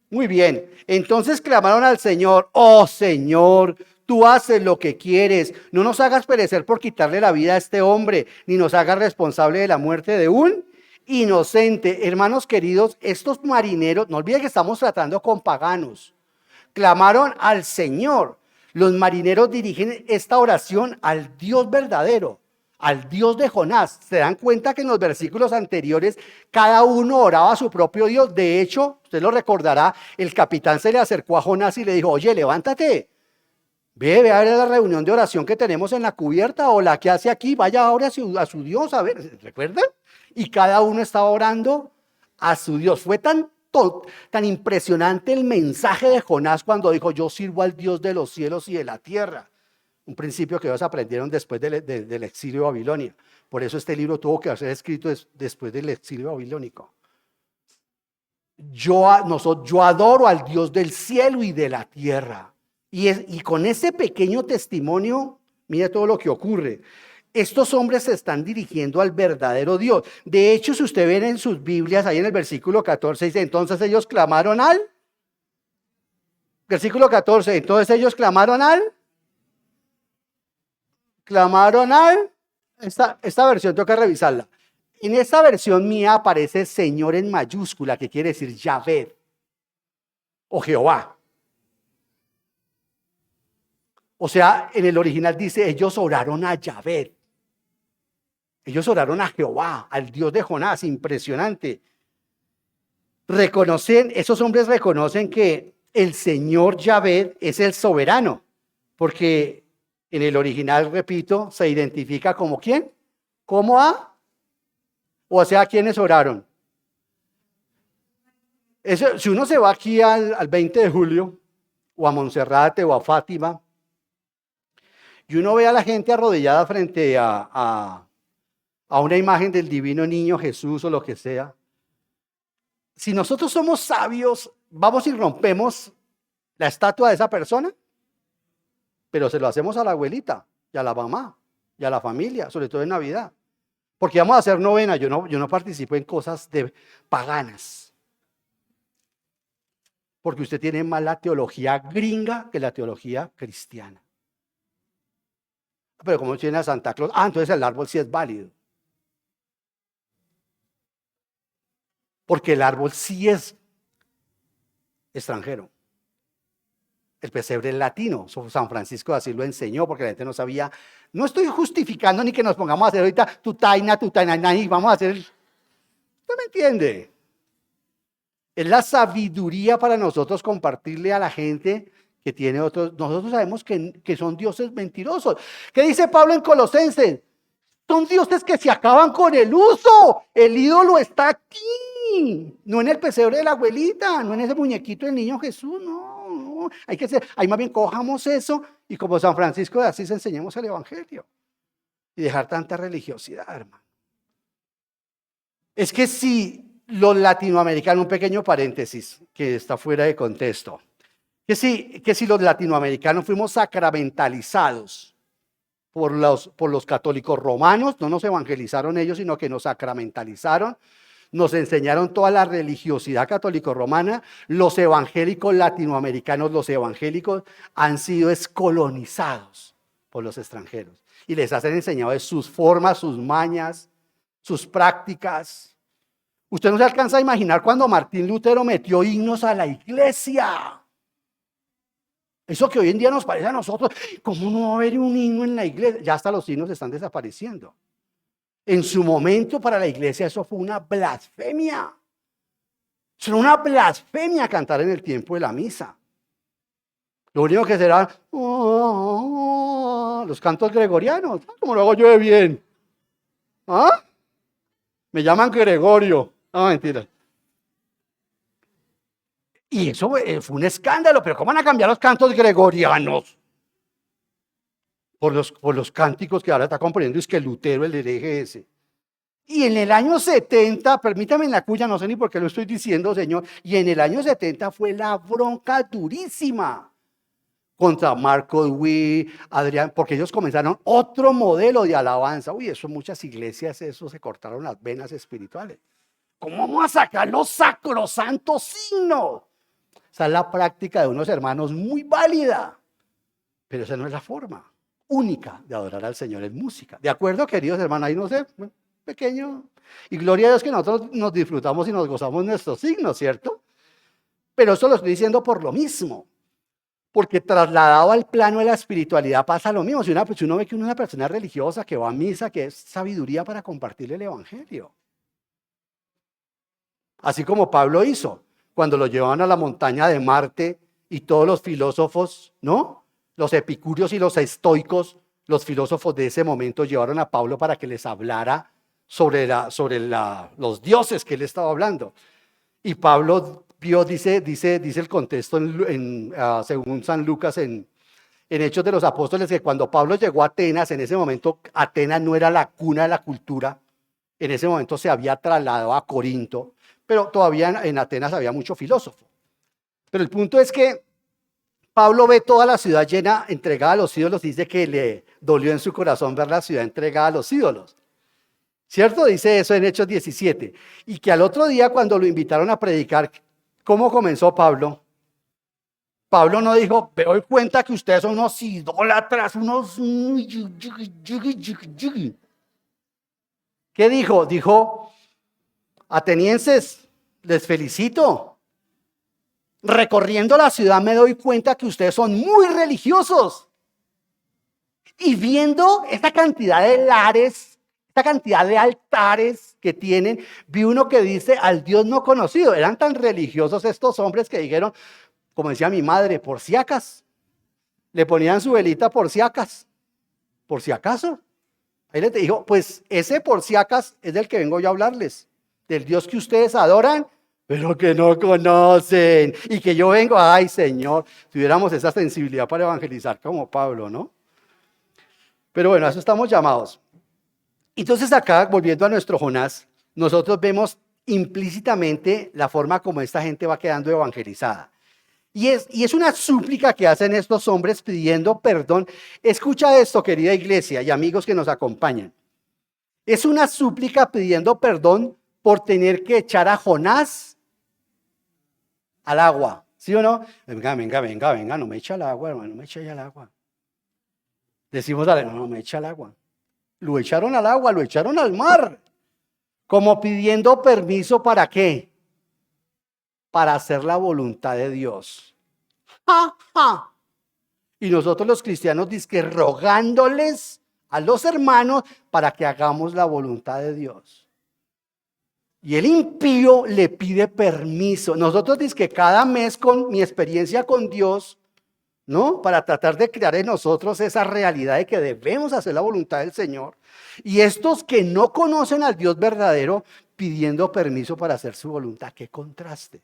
Muy bien. Entonces clamaron al Señor: oh Señor, tú haces lo que quieres. No nos hagas perecer por quitarle la vida a este hombre, ni nos hagas responsable de la muerte de un inocente. Hermanos queridos, estos marineros, no olviden que estamos tratando con paganos, clamaron al Señor. Los marineros dirigen esta oración al Dios verdadero, al Dios de Jonás. Se dan cuenta que en los versículos anteriores cada uno oraba a su propio Dios. De hecho, usted lo recordará, el capitán se le acercó a Jonás y le dijo: oye, levántate, ve a ver la reunión de oración que tenemos en la cubierta, o la que hace aquí, vaya ahora a su Dios, a ver, ¿recuerdan? Y cada uno estaba orando a su Dios. Fue tan impresionante el mensaje de Jonás cuando dijo: yo sirvo al Dios de los cielos y de la tierra. Un principio que ellos aprendieron después del exilio de Babilonia. Por eso este libro tuvo que ser escrito después del exilio babilónico. Yo adoro al Dios del cielo y de la tierra. Y con ese pequeño testimonio, mire todo lo que ocurre. Estos hombres se están dirigiendo al verdadero Dios. De hecho, si usted ve en sus Biblias, ahí en el versículo 14, dice: entonces ellos clamaron al. Versículo 14, entonces ellos clamaron al. Esta versión tengo que revisarla. En esta versión mía aparece Señor en mayúscula, que quiere decir Yahvé o Jehová. O sea, en el original dice: ellos oraron a Yahvé. Ellos oraron a Jehová, al Dios de Jonás. Impresionante. Esos hombres reconocen que el Señor Yahvé es el soberano, porque en el original, repito, se identifica como ¿quién? Como a. O sea, ¿quiénes oraron? Si uno se va aquí al 20 de julio, o a Monserrate, o a Fátima, y uno ve a la gente arrodillada frente a una imagen del divino niño Jesús o lo que sea. Si nosotros somos sabios, vamos y rompemos la estatua de esa persona, pero se lo hacemos a la abuelita y a la mamá y a la familia, sobre todo en Navidad. Porque vamos a hacer novena. Yo no participo en cosas paganas. Porque usted tiene más la teología gringa que la teología cristiana. Pero como tiene a Santa Claus, entonces el árbol sí es válido. Porque el árbol sí es extranjero. El pesebre es latino. San Francisco así lo enseñó, porque la gente no sabía. No estoy justificando ni que nos pongamos a hacer ahorita tutaina, y vamos a hacer. ¿Usted me entiende? Es la sabiduría para nosotros compartirle a la gente que tiene otros. Nosotros sabemos que son dioses mentirosos. ¿Qué dice Pablo en Colosenses? Son dioses que se acaban con el uso. El ídolo está aquí. ahí, no en el pesebre de la abuelita, no en ese muñequito del niño Jesús, no. Ahí más bien cojamos eso y como San Francisco de Asís enseñemos el evangelio y dejar tanta religiosidad, hermano. Es que si los latinoamericanos, un pequeño paréntesis que está fuera de contexto, que si los latinoamericanos fuimos sacramentalizados por los católicos romanos, no nos evangelizaron ellos, sino que nos sacramentalizaron, nos enseñaron toda la religiosidad católico-romana, los evangélicos latinoamericanos, los evangélicos han sido escolonizados por los extranjeros y les han enseñado de sus formas, sus mañas, sus prácticas. Usted no se alcanza a imaginar cuando Martín Lutero metió himnos a la iglesia. Eso que hoy en día nos parece a nosotros, ¿cómo no va a haber un himno en la iglesia? Ya hasta los himnos están desapareciendo. En su momento para la iglesia eso fue una blasfemia. Era una blasfemia cantar en el tiempo de la misa. Lo único que será los cantos gregorianos. ¿Cómo lo hago yo de bien? ¿Ah? Me llaman Gregorio. No, mentira. Y eso fue un escándalo, pero ¿cómo van a cambiar los cantos gregorianos? Por los cánticos que ahora está componiendo, es que Lutero, el hereje ese. Y en el año 70, permítame en la cuya, no sé ni por qué lo estoy diciendo, señor, y en el año 70 fue la bronca durísima contra Marcos Witt, Adrián, porque ellos comenzaron otro modelo de alabanza. Uy, eso en muchas iglesias, eso se cortaron las venas espirituales. ¿Cómo vamos a sacar los sacrosantos signos? Esa es la práctica de unos hermanos muy válida, pero esa no es la forma única de adorar al Señor en música. ¿De acuerdo, queridos hermanos? Ahí no sé, pequeño. Y gloria a Dios que nosotros nos disfrutamos y nos gozamos nuestros signos, ¿cierto? Pero eso lo estoy diciendo por lo mismo. Porque trasladado al plano de la espiritualidad pasa lo mismo. Si uno ve que uno es una persona religiosa que va a misa, que es sabiduría para compartirle el evangelio. Así como Pablo hizo cuando lo llevaban a la montaña de Marte y todos los filósofos, ¿no? Los epicúreos y los estoicos, los filósofos de ese momento llevaron a Pablo para que les hablara sobre los dioses que él estaba hablando. Y Pablo vio, dice el contexto según San Lucas en Hechos de los Apóstoles, que cuando Pablo llegó a Atenas, en ese momento Atenas no era la cuna de la cultura, en ese momento se había trasladado a Corinto, pero todavía en Atenas había mucho filósofo. Pero el punto es que Pablo ve toda la ciudad llena, entregada a los ídolos, y dice que le dolió en su corazón ver la ciudad entregada a los ídolos. ¿Cierto? Dice eso en Hechos 17. Y que al otro día cuando lo invitaron a predicar, ¿cómo comenzó Pablo? Pablo no dijo, me doy cuenta que ustedes son unos idólatras, unos... ¿Qué dijo? Dijo, atenienses, les felicito. Recorriendo la ciudad me doy cuenta que ustedes son muy religiosos. Y viendo esta cantidad de lares, esta cantidad de altares que tienen, vi uno que dice al Dios no conocido. Eran tan religiosos estos hombres que dijeron, como decía mi madre, por si acaso. Le ponían su velita por si acaso. Por si acaso. Ahí les dijo, pues ese por si acaso es del que vengo yo a hablarles. Del Dios que ustedes adoran, pero que no conocen. Y que yo vengo, ay Señor, tuviéramos esa sensibilidad para evangelizar como Pablo, ¿no? Pero bueno, a eso estamos llamados. Entonces acá, volviendo a nuestro Jonás, nosotros vemos implícitamente la forma como esta gente va quedando evangelizada. Y es una súplica que hacen estos hombres pidiendo perdón. Escucha esto, querida iglesia y amigos que nos acompañan. Es una súplica pidiendo perdón por tener que echar a Jonás al agua. ¿Sí o no? Venga, no me echa al agua, hermano, no me echa ya al agua. Decimos, dale, no me echa al agua. Lo echaron al agua, lo echaron al mar. Como pidiendo permiso, ¿para qué? Para hacer la voluntad de Dios. ¡Ja, ja! Y nosotros los cristianos dizque rogándoles a los hermanos para que hagamos la voluntad de Dios. Y el impío le pide permiso. Nosotros dizque cada mes con mi experiencia con Dios, ¿no? Para tratar de crear en nosotros esa realidad de que debemos hacer la voluntad del Señor. Y estos que no conocen al Dios verdadero pidiendo permiso para hacer su voluntad. ¡Qué contraste!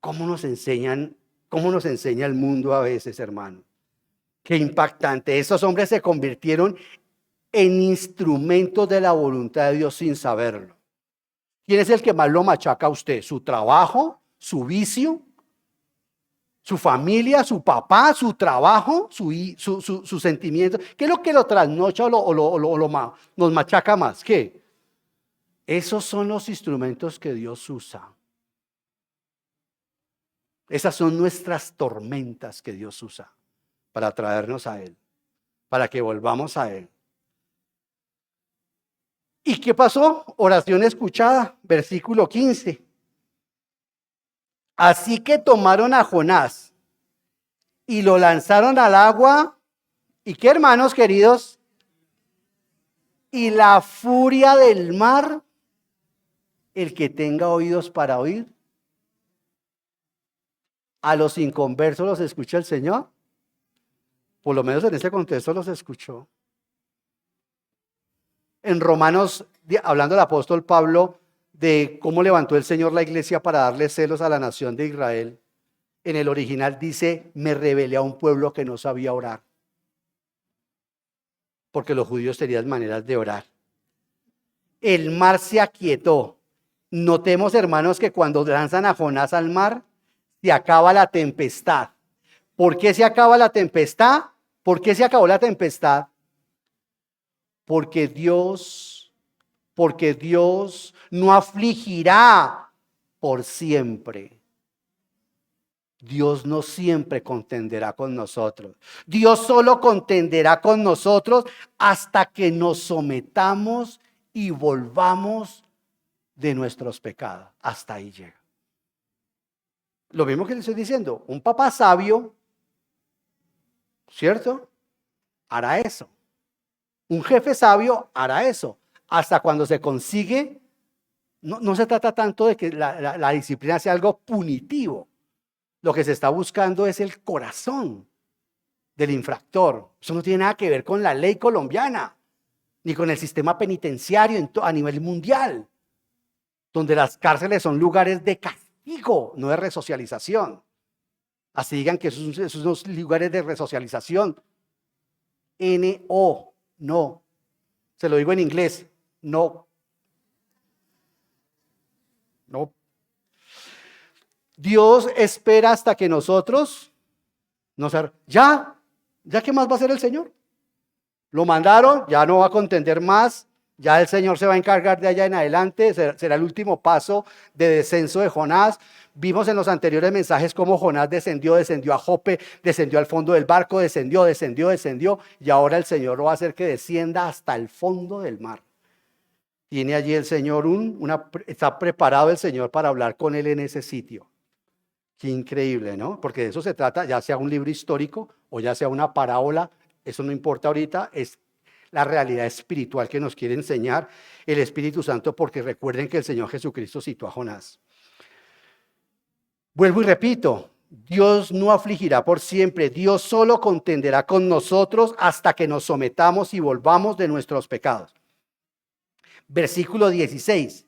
¿Cómo nos enseña el mundo a veces, hermano? Qué impactante. Esos hombres se convirtieron en instrumentos de la voluntad de Dios sin saberlo. ¿Quién es el que más lo machaca a usted? ¿Su trabajo? ¿Su vicio? ¿Su familia? ¿Su papá? ¿Su trabajo? ¿Su sentimiento? ¿Qué es lo que lo trasnocha nos machaca más? ¿Qué? Esos son los instrumentos que Dios usa. Esas son nuestras tormentas que Dios usa para traernos a Él, para que volvamos a Él. ¿Y qué pasó? Oración escuchada, versículo 15. Así que tomaron a Jonás y lo lanzaron al agua. ¿Y qué, hermanos queridos? Y la furia del mar, el que tenga oídos para oír. A los inconversos los escucha el Señor. Por lo menos en ese contexto los escuchó. En Romanos, hablando el apóstol Pablo de cómo levantó el Señor la iglesia para darle celos a la nación de Israel, en el original dice, me rebelé a un pueblo que no sabía orar. Porque los judíos tenían maneras de orar. El mar se aquietó. Notemos, hermanos, que cuando lanzan a Jonás al mar, se acaba la tempestad. ¿Por qué se acaba la tempestad? ¿Por qué se acabó la tempestad? Porque Dios no afligirá por siempre. Dios no siempre contenderá con nosotros. Dios solo contenderá con nosotros hasta que nos sometamos y volvamos de nuestros pecados. Hasta ahí llega. Lo mismo que le estoy diciendo, un papá sabio, ¿cierto? Hará eso. Un jefe sabio hará eso. Hasta cuando se consigue, no se trata tanto de que la disciplina sea algo punitivo. Lo que se está buscando es el corazón del infractor. Eso no tiene nada que ver con la ley colombiana, ni con el sistema penitenciario a nivel mundial, donde las cárceles son lugares de castigo, no de resocialización. Así digan que esos son los lugares de resocialización. No. Se lo digo en inglés. No. Dios espera hasta que nosotros ya qué más va a hacer el Señor. Lo mandaron, ya no va a contender más, ya el Señor se va a encargar de allá en adelante, será el último paso de descenso de Jonás. Vimos en los anteriores mensajes cómo Jonás descendió a Jope, descendió al fondo del barco, descendió, y ahora el Señor lo va a hacer que descienda hasta el fondo del mar. Tiene allí el Señor está preparado el Señor para hablar con él en ese sitio. Qué increíble, ¿no? Porque de eso se trata, ya sea un libro histórico o ya sea una parábola, eso no importa ahorita, es la realidad espiritual que nos quiere enseñar el Espíritu Santo, porque recuerden que el Señor Jesucristo citó a Jonás. Vuelvo y repito, Dios no afligirá por siempre, Dios solo contenderá con nosotros hasta que nos sometamos y volvamos de nuestros pecados. Versículo 16.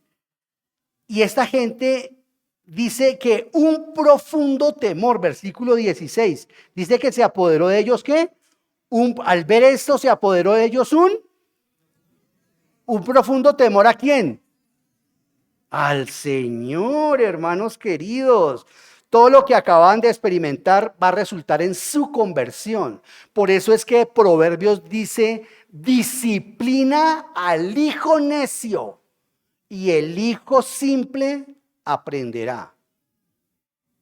Y esta gente dice que un profundo temor, versículo 16, dice que se apoderó de ellos, ¿qué? Al ver esto se apoderó de ellos un profundo temor. ¿A quién? Al Señor, hermanos queridos. Todo lo que acaban de experimentar va a resultar en su conversión. Por eso es que Proverbios dice, disciplina al hijo necio y el hijo simple aprenderá.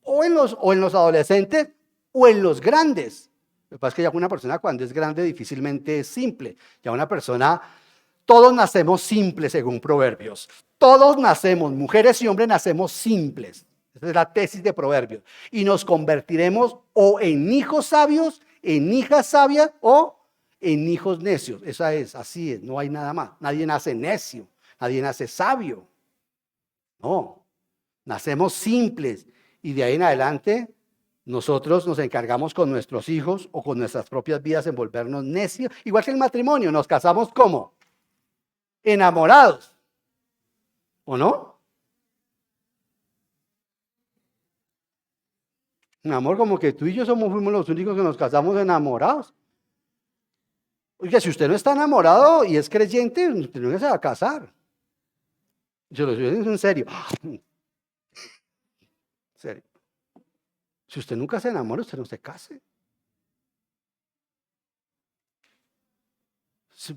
O en los adolescentes o en los grandes. Lo que pasa es que ya una persona cuando es grande difícilmente es simple. Ya una persona, todos nacemos simples según Proverbios. Todos nacemos, mujeres y hombres nacemos simples. Esa es la tesis de Proverbios. Y nos convertiremos o en hijos sabios, en hijas sabias o en hijos necios. Así es, no hay nada más. Nadie nace necio, nadie nace sabio. No, nacemos simples y de ahí en adelante nosotros nos encargamos con nuestros hijos o con nuestras propias vidas en volvernos necios. Igual que el matrimonio, nos casamos ¿cómo? Enamorados. ¿O no? Mi amor, como que tú y yo fuimos los únicos que nos casamos enamorados. Oiga, si usted no está enamorado y es creyente, usted no se va a casar. Yo lo digo en serio. En serio. Si usted nunca se enamora, usted no se case.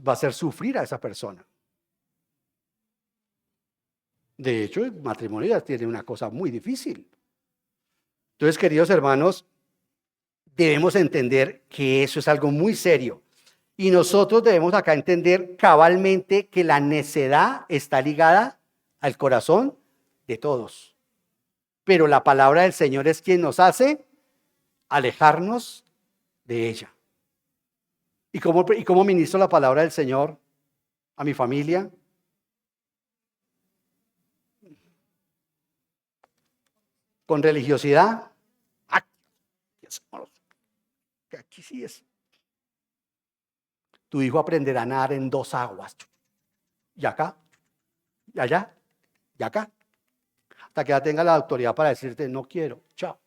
Va a hacer sufrir a esa persona. De hecho, el matrimonio ya tiene una cosa muy difícil. Entonces, queridos hermanos, debemos entender que eso es algo muy serio. Y nosotros debemos acá entender cabalmente que la necedad está ligada al corazón de todos. Pero la palabra del Señor es quien nos hace alejarnos de ella. ¿Y cómo ministro la palabra del Señor a mi familia? ¿Con religiosidad? Aquí sí es. Tu hijo aprenderá a nadar en 2 aguas. Y acá, y allá, y acá. Hasta que ya tenga la autoridad para decirte, no quiero, chao.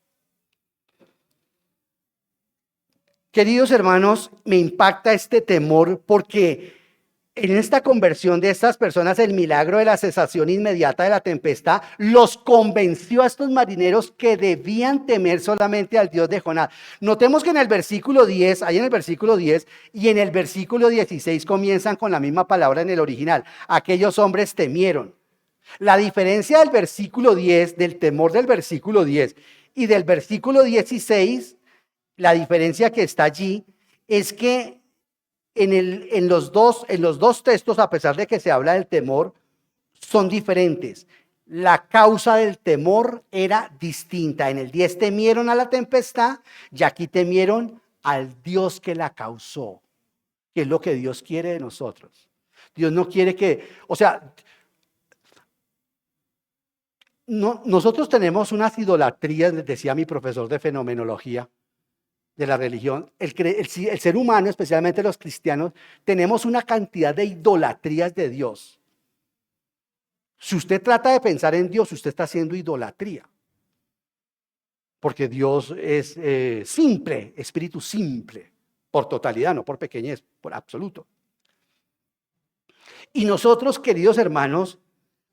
Queridos hermanos, me impacta este temor porque en esta conversión de estas personas, el milagro de la cesación inmediata de la tempestad los convenció a estos marineros que debían temer solamente al Dios de Jonás. Notemos que en el versículo 10, ahí en el versículo 10 y en el versículo 16 comienzan con la misma palabra en el original. Aquellos hombres temieron. La diferencia del versículo 10, del temor del versículo 10 y del versículo 16, la diferencia que está allí es que en los dos textos, a pesar de que se habla del temor, son diferentes. La causa del temor era distinta. En el 10 temieron a la tempestad y aquí temieron al Dios que la causó, que es lo que Dios quiere de nosotros. Dios no quiere que, nosotros tenemos unas idolatrías, les decía mi profesor de fenomenología de la religión. El ser humano, especialmente los cristianos, tenemos una cantidad de idolatrías de Dios. Si usted trata de pensar en Dios, usted está haciendo idolatría. Porque Dios es simple, espíritu simple, por totalidad, no por pequeñez, por absoluto. Y nosotros, queridos hermanos,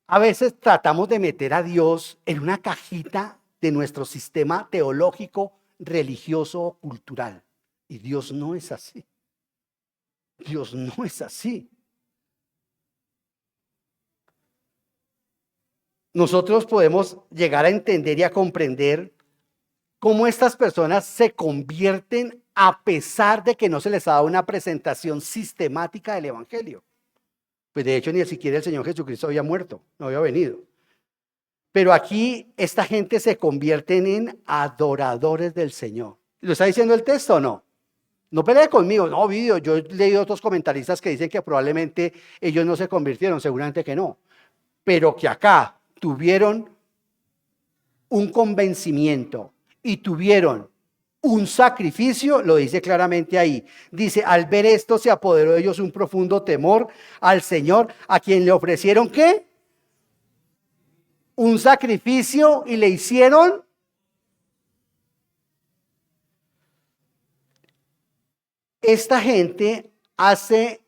a veces tratamos de meter a Dios en una cajita de nuestro sistema teológico, religioso o cultural. Y Dios no es así. Dios no es así. Nosotros podemos llegar a entender y a comprender cómo estas personas se convierten a pesar de que no se les ha dado una presentación sistemática del Evangelio. Pues de hecho ni siquiera el Señor Jesucristo había muerto, no había venido. Pero aquí esta gente se convierte en adoradores del Señor. ¿Lo está diciendo el texto o no? No pelee conmigo, no, Video. Yo he leído otros comentaristas que dicen que probablemente ellos no se convirtieron, seguramente que no. Pero que acá tuvieron un convencimiento y tuvieron un sacrificio, lo dice claramente ahí. Dice, al ver esto se apoderó de ellos un profundo temor al Señor, a quien le ofrecieron ¿qué? Un sacrificio y le hicieron. Esta gente hace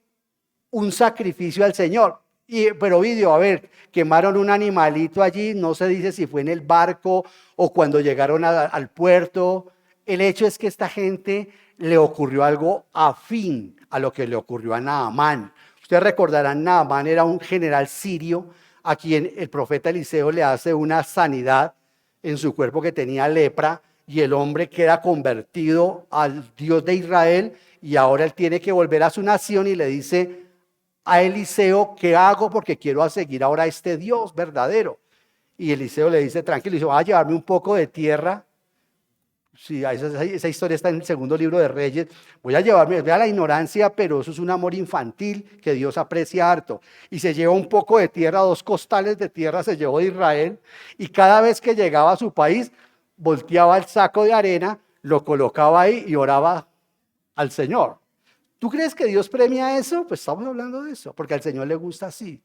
un sacrificio al Señor. Pero Video, a ver, quemaron un animalito allí, no se dice si fue en el barco o cuando llegaron al puerto. El hecho es que esta gente le ocurrió algo afín a lo que le ocurrió a Naamán. Ustedes recordarán, Naamán era un general sirio a quien el profeta Eliseo le hace una sanidad en su cuerpo que tenía lepra y el hombre queda convertido al Dios de Israel y ahora él tiene que volver a su nación y le dice a Eliseo, ¿qué hago? Porque quiero seguir ahora a este Dios verdadero. Y Eliseo le dice, tranquilo, dice, va a llevarme un poco de tierra. Sí, esa historia está en el segundo libro de Reyes. Voy a llevarme, vea la ignorancia, pero eso es un amor infantil que Dios aprecia harto. Y se lleva un poco de tierra, 2 costales de tierra se llevó de Israel. Y cada vez que llegaba a su país, volteaba el saco de arena, lo colocaba ahí y oraba al Señor. ¿Tú crees que Dios premia eso? Pues estamos hablando de eso, porque al Señor le gusta así.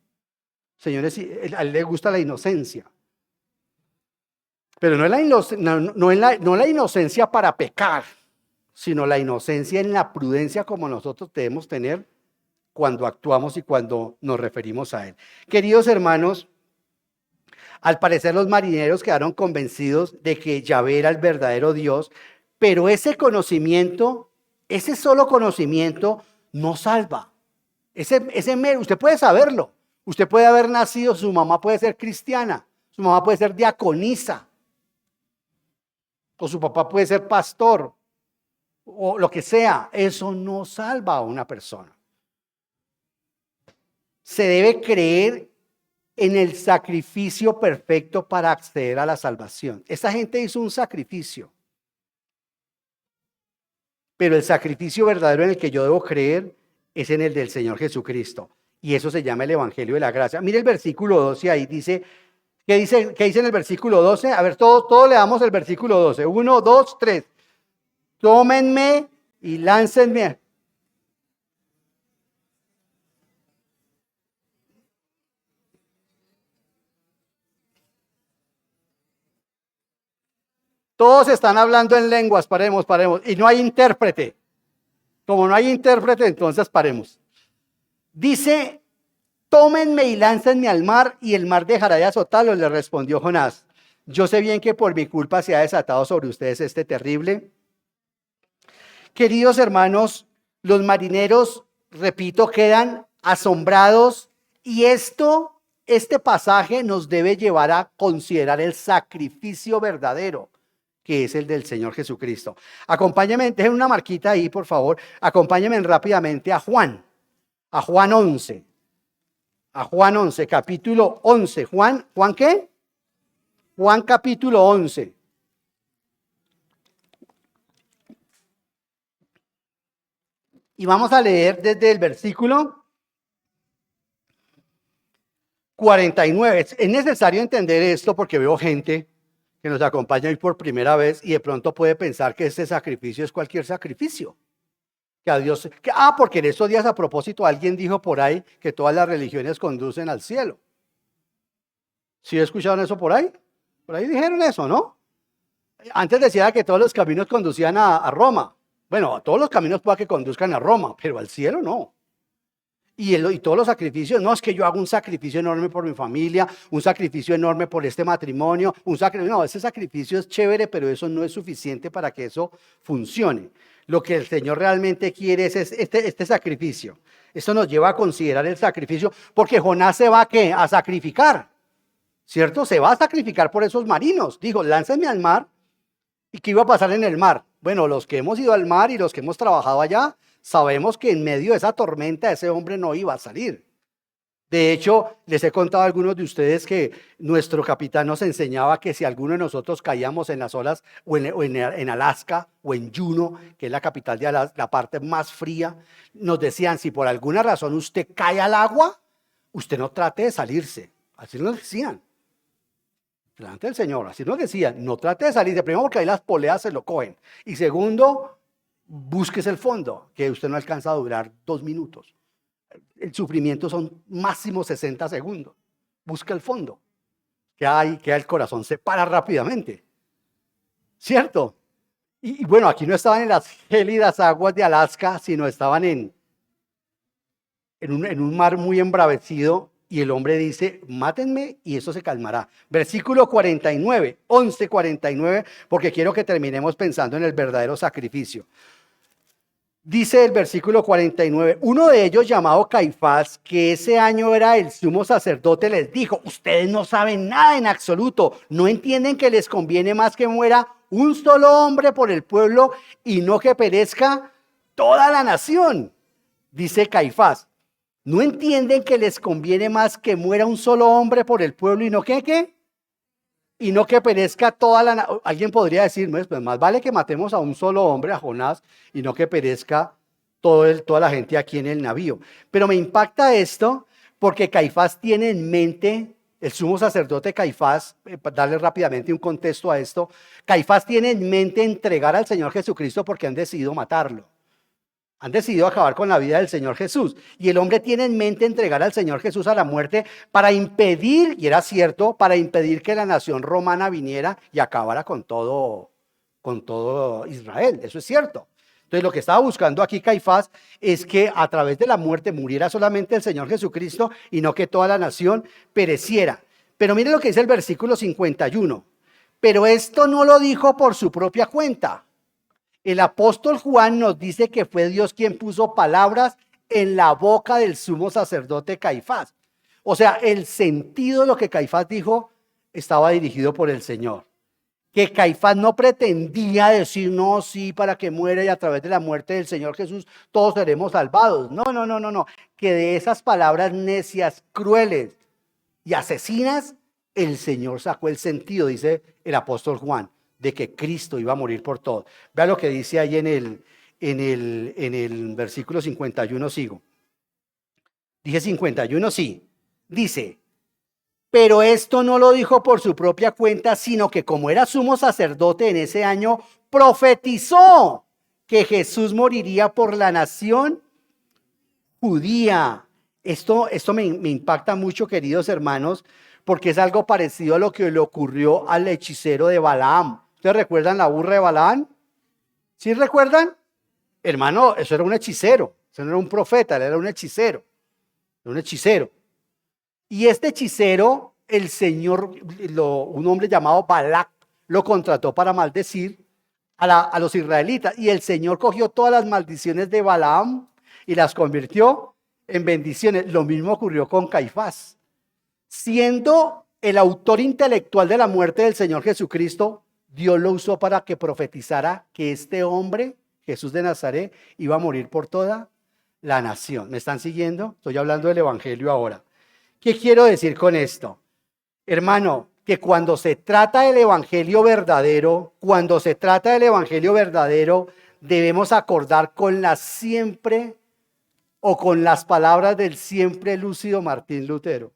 Señores, a él le gusta la inocencia. Pero no es la inocencia para pecar, sino la inocencia en la prudencia como nosotros debemos tener cuando actuamos y cuando nos referimos a Él. Queridos hermanos, al parecer los marineros quedaron convencidos de que Yahvé era el verdadero Dios, pero ese conocimiento, ese solo conocimiento no salva. Usted puede saberlo, usted puede haber nacido, su mamá puede ser cristiana, su mamá puede ser diaconisa, o su papá puede ser pastor, o lo que sea. Eso no salva a una persona. Se debe creer en el sacrificio perfecto para acceder a la salvación. Esta gente hizo un sacrificio, pero el sacrificio verdadero en el que yo debo creer es en el del Señor Jesucristo. Y eso se llama el Evangelio de la Gracia. Mire el versículo 12, ahí dice, ¿qué dice en el versículo 12? A ver, todos leamos el versículo 12. 1, 2, 3. Tómenme y láncenme. Todos están hablando en lenguas, paremos. Y no hay intérprete. Como no hay intérprete, entonces paremos. Dice, tómenme y láncenme al mar, y el mar dejará de azotarlos, le respondió Jonás. Yo sé bien que por mi culpa se ha desatado sobre ustedes este terrible. Queridos hermanos, los marineros, repito, quedan asombrados, y este pasaje nos debe llevar a considerar el sacrificio verdadero, que es el del Señor Jesucristo. Acompáñenme, dejen una marquita ahí, por favor. Acompáñenme rápidamente a Juan 11. A Juan 11, capítulo 11. ¿Juan qué? Juan capítulo 11. Y vamos a leer desde el versículo 49. Es necesario entender esto porque veo gente que nos acompaña hoy por primera vez y de pronto puede pensar que este sacrificio es cualquier sacrificio. Que a Dios, porque en estos días a propósito alguien dijo por ahí que todas las religiones conducen al cielo. ¿Sí escucharon eso por ahí? Por ahí dijeron eso, ¿no? Antes decía que todos los caminos conducían a Roma. Bueno, todos los caminos puede que conduzcan a Roma, pero al cielo no. Y todos los sacrificios, no es que yo hago un sacrificio enorme por mi familia, un sacrificio enorme por este matrimonio, no, ese sacrificio es chévere, pero eso no es suficiente para que eso funcione. Lo que el Señor realmente quiere es este sacrificio. Esto nos lleva a considerar el sacrificio, porque Jonás se va a sacrificar, ¿cierto? Se va a sacrificar por esos marinos. Dijo, láncenme al mar. ¿Y qué iba a pasar en el mar? Bueno, los que hemos ido al mar y los que hemos trabajado allá, sabemos que en medio de esa tormenta ese hombre no iba a salir. De hecho, les he contado a algunos de ustedes que nuestro capitán nos enseñaba que si alguno de nosotros caíamos en las olas o en Alaska o en Juneau, que es la capital de la parte más fría, nos decían, si por alguna razón usted cae al agua, usted no trate de salirse. Así nos decían. Delante del Señor, así nos decían, no trate de salirse. Primero porque ahí las poleas se lo cogen. Y segundo, búsquese el fondo, que usted no alcanza a durar 2 minutos. El sufrimiento son máximo 60 segundos. Busca el fondo. Que el corazón se para rápidamente. ¿Cierto? Y bueno, aquí no estaban en las gélidas aguas de Alaska, sino estaban en un mar muy embravecido. Y el hombre dice, mátenme y eso se calmará. Versículo 49, 11:49, porque quiero que terminemos pensando en el verdadero sacrificio. Dice el versículo 49, uno de ellos llamado Caifás, que ese año era el sumo sacerdote, les dijo, ustedes no saben nada en absoluto, no entienden que les conviene más que muera un solo hombre por el pueblo y no que perezca toda la nación. Dice Caifás, ¿no entienden que les conviene más que muera un solo hombre por el pueblo y no que y no que perezca toda la nación? Alguien podría decir, pues más vale que matemos a un solo hombre, a Jonás, y no que perezca toda la gente aquí en el navío. Pero me impacta esto porque Caifás tiene en mente, el sumo sacerdote Caifás, para darle rápidamente un contexto a esto, Caifás tiene en mente entregar al Señor Jesucristo porque han decidido matarlo. Han decidido acabar con la vida del Señor Jesús. Y el hombre tiene en mente entregar al Señor Jesús a la muerte para impedir, y era cierto, para impedir que la nación romana viniera y acabara con todo Israel. Eso es cierto. Entonces lo que estaba buscando aquí Caifás es que a través de la muerte muriera solamente el Señor Jesucristo y no que toda la nación pereciera. Pero mire lo que dice el versículo 51. Pero esto no lo dijo por su propia cuenta. El apóstol Juan nos dice que fue Dios quien puso palabras en la boca del sumo sacerdote Caifás. O sea, el sentido de lo que Caifás dijo estaba dirigido por el Señor. Que Caifás no pretendía decir, no, sí, para que muera y a través de la muerte del Señor Jesús todos seremos salvados. No. Que de esas palabras necias, crueles y asesinas, el Señor sacó el sentido, dice el apóstol Juan, de que Cristo iba a morir por todos. Vea lo que dice ahí en el versículo 51, sigo. Dije 51, sí. Dice, pero esto no lo dijo por su propia cuenta, sino que como era sumo sacerdote en ese año, profetizó que Jesús moriría por la nación judía. Esto me impacta mucho, queridos hermanos, porque es algo parecido a lo que le ocurrió al hechicero de Balaam. ¿Ustedes recuerdan la burra de Balaam? ¿Sí recuerdan? Hermano, eso era un hechicero, eso no era un profeta, él era un hechicero. Un hechicero. Y este hechicero, el Señor, un hombre llamado Balac, lo contrató para maldecir a los israelitas. Y el Señor cogió todas las maldiciones de Balaam y las convirtió en bendiciones. Lo mismo ocurrió con Caifás. Siendo el autor intelectual de la muerte del Señor Jesucristo, Dios lo usó para que profetizara que este hombre, Jesús de Nazaret, iba a morir por toda la nación. ¿Me están siguiendo? Estoy hablando del evangelio ahora. ¿Qué quiero decir con esto? Hermano, que cuando se trata del evangelio verdadero, debemos acordar con con las palabras del siempre lúcido Martín Lutero.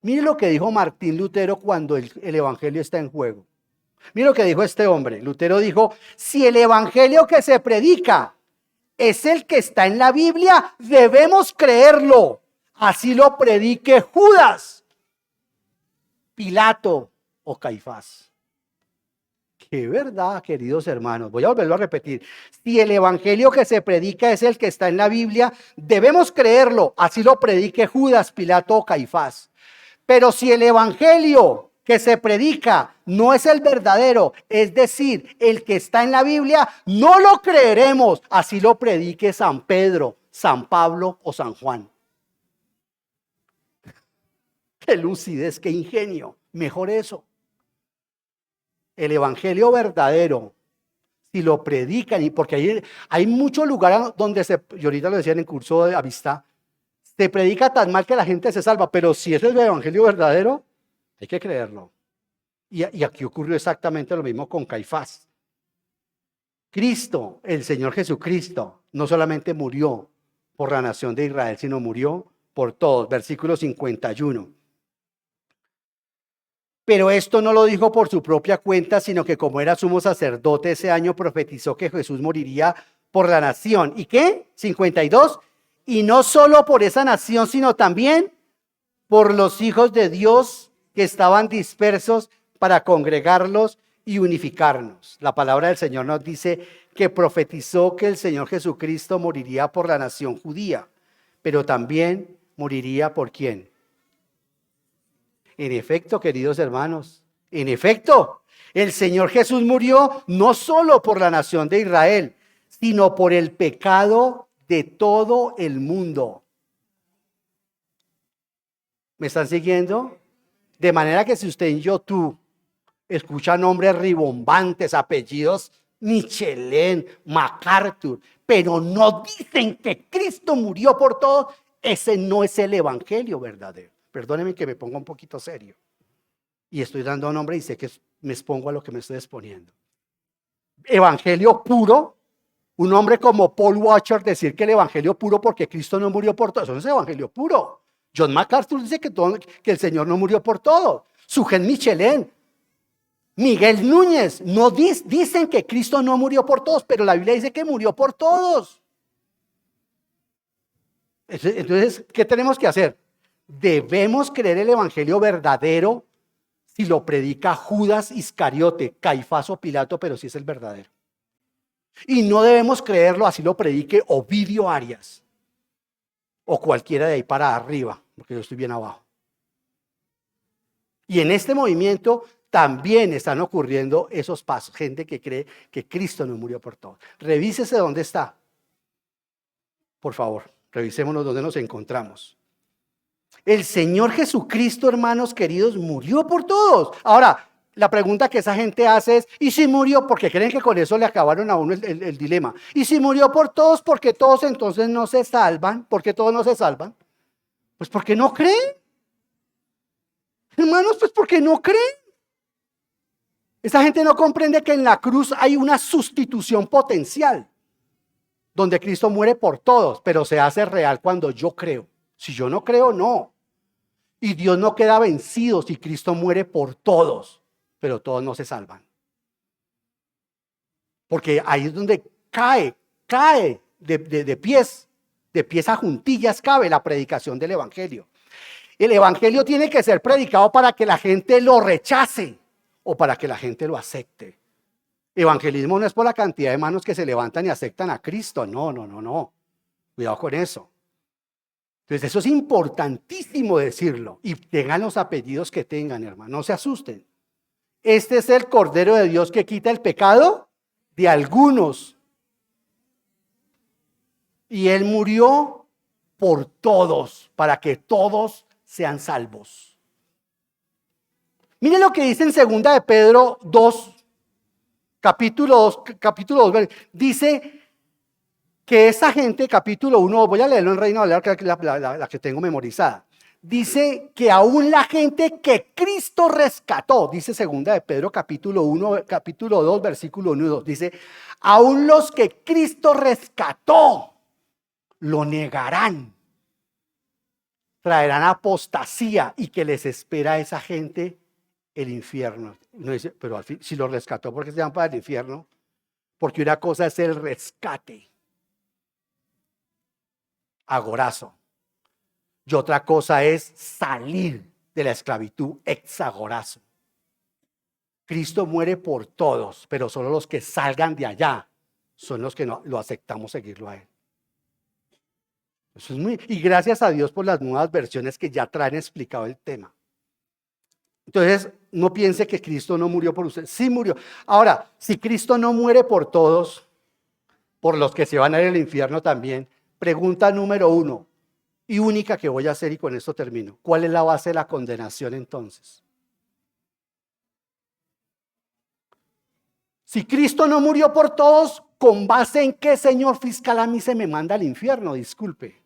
Mire lo que dijo Martín Lutero cuando el evangelio está en juego. Mire lo que dijo este hombre. Lutero dijo, si el evangelio que se predica es el que está en la Biblia, debemos creerlo. Así lo predique Judas, Pilato o Caifás. Qué verdad, queridos hermanos. Voy a volverlo a repetir. Si el evangelio que se predica es el que está en la Biblia, debemos creerlo. Así lo predique Judas, Pilato o Caifás. Pero si el evangelio que se predica no es el verdadero, es decir, el que está en la Biblia, no lo creeremos. Así lo predique San Pedro, San Pablo o San Juan. Qué lucidez, qué ingenio. Mejor eso. El evangelio verdadero, si lo predican, y porque hay muchos lugares donde yo ahorita lo decía en el curso de amistad, se predica tan mal que la gente se salva, pero si ese es el evangelio verdadero, hay que creerlo. Y aquí ocurrió exactamente lo mismo con Caifás. Cristo, el Señor Jesucristo, no solamente murió por la nación de Israel, sino murió por todos. Versículo 51. Pero esto no lo dijo por su propia cuenta, sino que como era sumo sacerdote ese año profetizó que Jesús moriría por la nación. ¿Y qué? 52. Y no solo por esa nación, sino también por los hijos de Dios que estaban dispersos para congregarlos y unificarnos. La palabra del Señor nos dice que profetizó que el Señor Jesucristo moriría por la nación judía, pero también moriría por ¿quién? En efecto, queridos hermanos, en efecto, el Señor Jesús murió no solo por la nación de Israel, sino por el pecado de todo el mundo. ¿Me están siguiendo? De manera que si usted en YouTube escucha nombres ribombantes, apellidos Michelén, MacArthur, pero no dicen que Cristo murió por todos, ese no es el evangelio verdadero. Perdónenme que me ponga un poquito serio. Y estoy dando nombre y sé que me expongo a lo que me estoy exponiendo. Evangelio puro, un hombre como Paul Washer decir que el evangelio puro porque Cristo no murió por todos, eso no es evangelio puro. John MacArthur dice que el Señor no murió por todo. Sugen Michelén Miguel Núñez, no dicen que Cristo no murió por todos, pero la Biblia dice que murió por todos. Entonces, ¿qué tenemos que hacer? Debemos creer el evangelio verdadero si lo predica Judas Iscariote, Caifás o Pilato, pero si es el verdadero. Y no debemos creerlo así lo predique Ovidio Arias o cualquiera de ahí para arriba, porque yo estoy bien abajo. Y en este movimiento también están ocurriendo esos pasos. Gente que cree que Cristo no murió por todos. Revísese dónde está. Por favor, revisémonos dónde nos encontramos. El Señor Jesucristo, hermanos queridos, murió por todos. Ahora, la pregunta que esa gente hace es, ¿y si murió? Porque creen que con eso le acabaron a uno el dilema. ¿Y si murió por todos? ¿Porque todos entonces no se salvan? ¿Por qué todos no se salvan? Pues porque no creen. Hermanos, pues porque no creen. Esa gente no comprende que en la cruz hay una sustitución potencial, donde Cristo muere por todos, pero se hace real cuando yo creo. Si yo no creo, no. Y Dios no queda vencido si Cristo muere por todos, pero todos no se salvan. Porque ahí es donde cae de pies a juntillas cabe la predicación del evangelio. El evangelio tiene que ser predicado para que la gente lo rechace o para que la gente lo acepte. Evangelismo no es por la cantidad de manos que se levantan y aceptan a Cristo. No. Cuidado con eso. Entonces eso es importantísimo decirlo. Y tengan los apellidos que tengan, hermano. No se asusten. Este es el Cordero de Dios que quita el pecado de algunos. Y Él murió por todos, para que todos sean salvos. Miren lo que dice en 2 de Pedro 2, capítulo 2, dice que esa gente, capítulo 1, voy a leerlo en Reina Valera, que es la que tengo memorizada. Dice que aún la gente que Cristo rescató, dice 2 de Pedro capítulo 1, capítulo 2, versículo 1 y 2, dice, aún los que Cristo rescató lo negarán, traerán apostasía y que les espera a esa gente el infierno. Uno dice, pero al fin, si lo rescató, ¿por qué se van para el infierno? Porque una cosa es el rescate, agorazo, y otra cosa es salir de la esclavitud, exagorazo. Cristo muere por todos, pero solo los que salgan de allá son los que no lo aceptamos seguirlo a Él. Eso es y gracias a Dios por las nuevas versiones que ya traen explicado el tema. Entonces, no piense que Cristo no murió por usted. Sí murió. Ahora, si Cristo no muere por todos, por los que se van a ir al infierno también, pregunta número 1 y única que voy a hacer y con esto termino. ¿Cuál es la base de la condenación entonces? Si Cristo no murió por todos, ¿con base en qué, señor fiscal, a mí se me manda al infierno? Disculpe.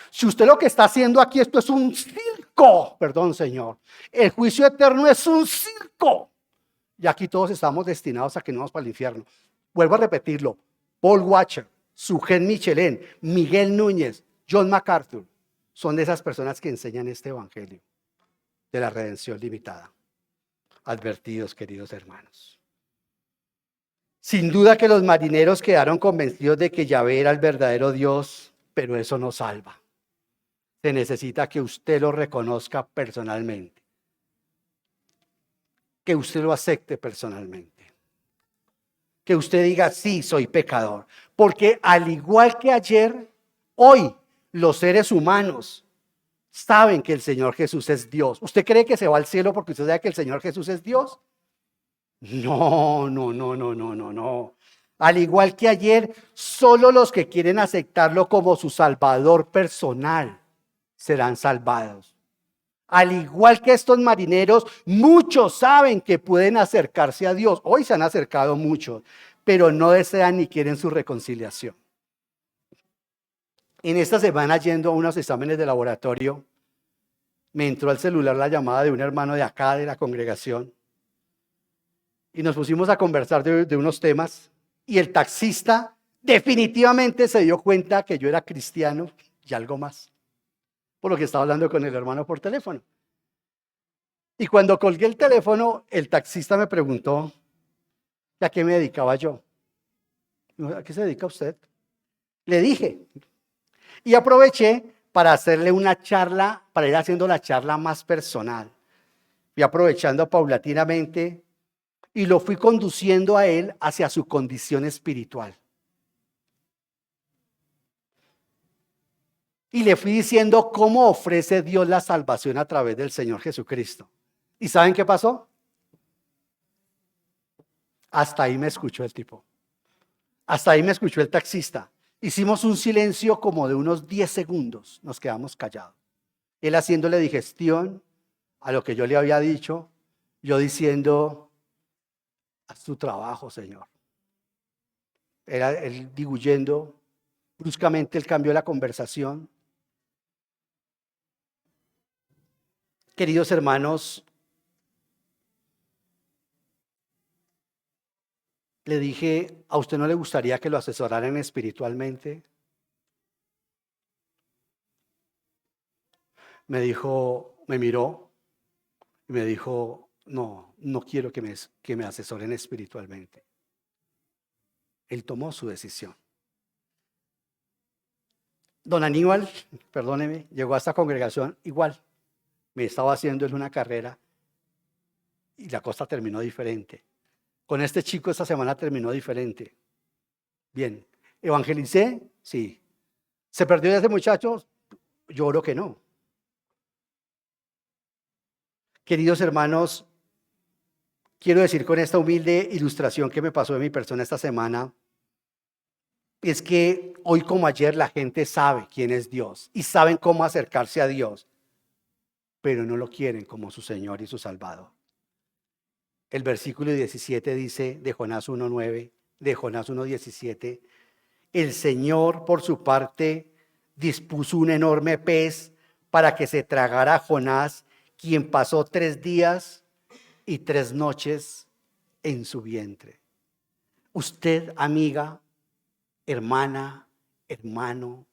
Si usted lo que está haciendo aquí, esto es un circo, perdón, señor. El juicio eterno es un circo. Y aquí todos estamos destinados a que no vamos para el infierno. Vuelvo a repetirlo. Paul Washer, Sujén Michelén, Miguel Núñez, John MacArthur, son de esas personas que enseñan este evangelio de la redención limitada. Advertidos, queridos hermanos. Sin duda que los marineros quedaron convencidos de que Yahvé era el verdadero Dios, pero eso no salva. Se necesita que usted lo reconozca personalmente, que usted lo acepte personalmente, que usted diga, sí, soy pecador, porque al igual que ayer, hoy los seres humanos saben que el Señor Jesús es Dios. ¿Usted cree que se va al cielo porque usted sabe que el Señor Jesús es Dios? No. Al igual que ayer, solo los que quieren aceptarlo como su Salvador personal serán salvados. Al igual que estos marineros, muchos saben que pueden acercarse a Dios. Hoy se han acercado muchos, pero no desean ni quieren su reconciliación. En esta semana, yendo a unos exámenes de laboratorio, me entró al celular la llamada de un hermano de acá, de la congregación, y nos pusimos a conversar de unos temas, y el taxista definitivamente se dio cuenta que yo era cristiano y algo más, por lo que estaba hablando con el hermano por teléfono. Y cuando colgué el teléfono, el taxista me preguntó ¿a qué me dedicaba yo? ¿A qué se dedica usted? Le dije. Y aproveché para hacerle una charla, para ir haciendo la charla más personal. Fui aprovechando paulatinamente y lo fui conduciendo a él hacia su condición espiritual. Y le fui diciendo cómo ofrece Dios la salvación a través del Señor Jesucristo. ¿Y saben qué pasó? Hasta ahí me escuchó el tipo. Hasta ahí me escuchó el taxista. Hicimos un silencio como de unos 10 segundos. Nos quedamos callados. Él haciéndole digestión a lo que yo le había dicho. Yo diciendo, haz tu trabajo, Señor. Era él diguyendo. Bruscamente él cambió la conversación. Queridos hermanos, le dije, ¿a usted no le gustaría que lo asesoraran espiritualmente? Me dijo, me miró y me dijo, no quiero que me asesoren espiritualmente. Él tomó su decisión. Don Aníbal, perdóneme, llegó a esta congregación igual. Me estaba haciendo él una carrera y la cosa terminó diferente. Con este chico esta semana terminó diferente. Bien, evangelicé, sí. ¿Se perdió de ese muchacho? Yo creo que no. Queridos hermanos, quiero decir con esta humilde ilustración que me pasó de mi persona esta semana, es que hoy como ayer la gente sabe quién es Dios y saben cómo acercarse a Dios, pero no lo quieren como su Señor y su Salvador. El versículo 17 dice de Jonás 1:9, de Jonás 1:17, el Señor por su parte dispuso un enorme pez para que se tragara a Jonás, quien pasó 3 días y 3 noches en su vientre. Usted, amiga, hermana, hermano,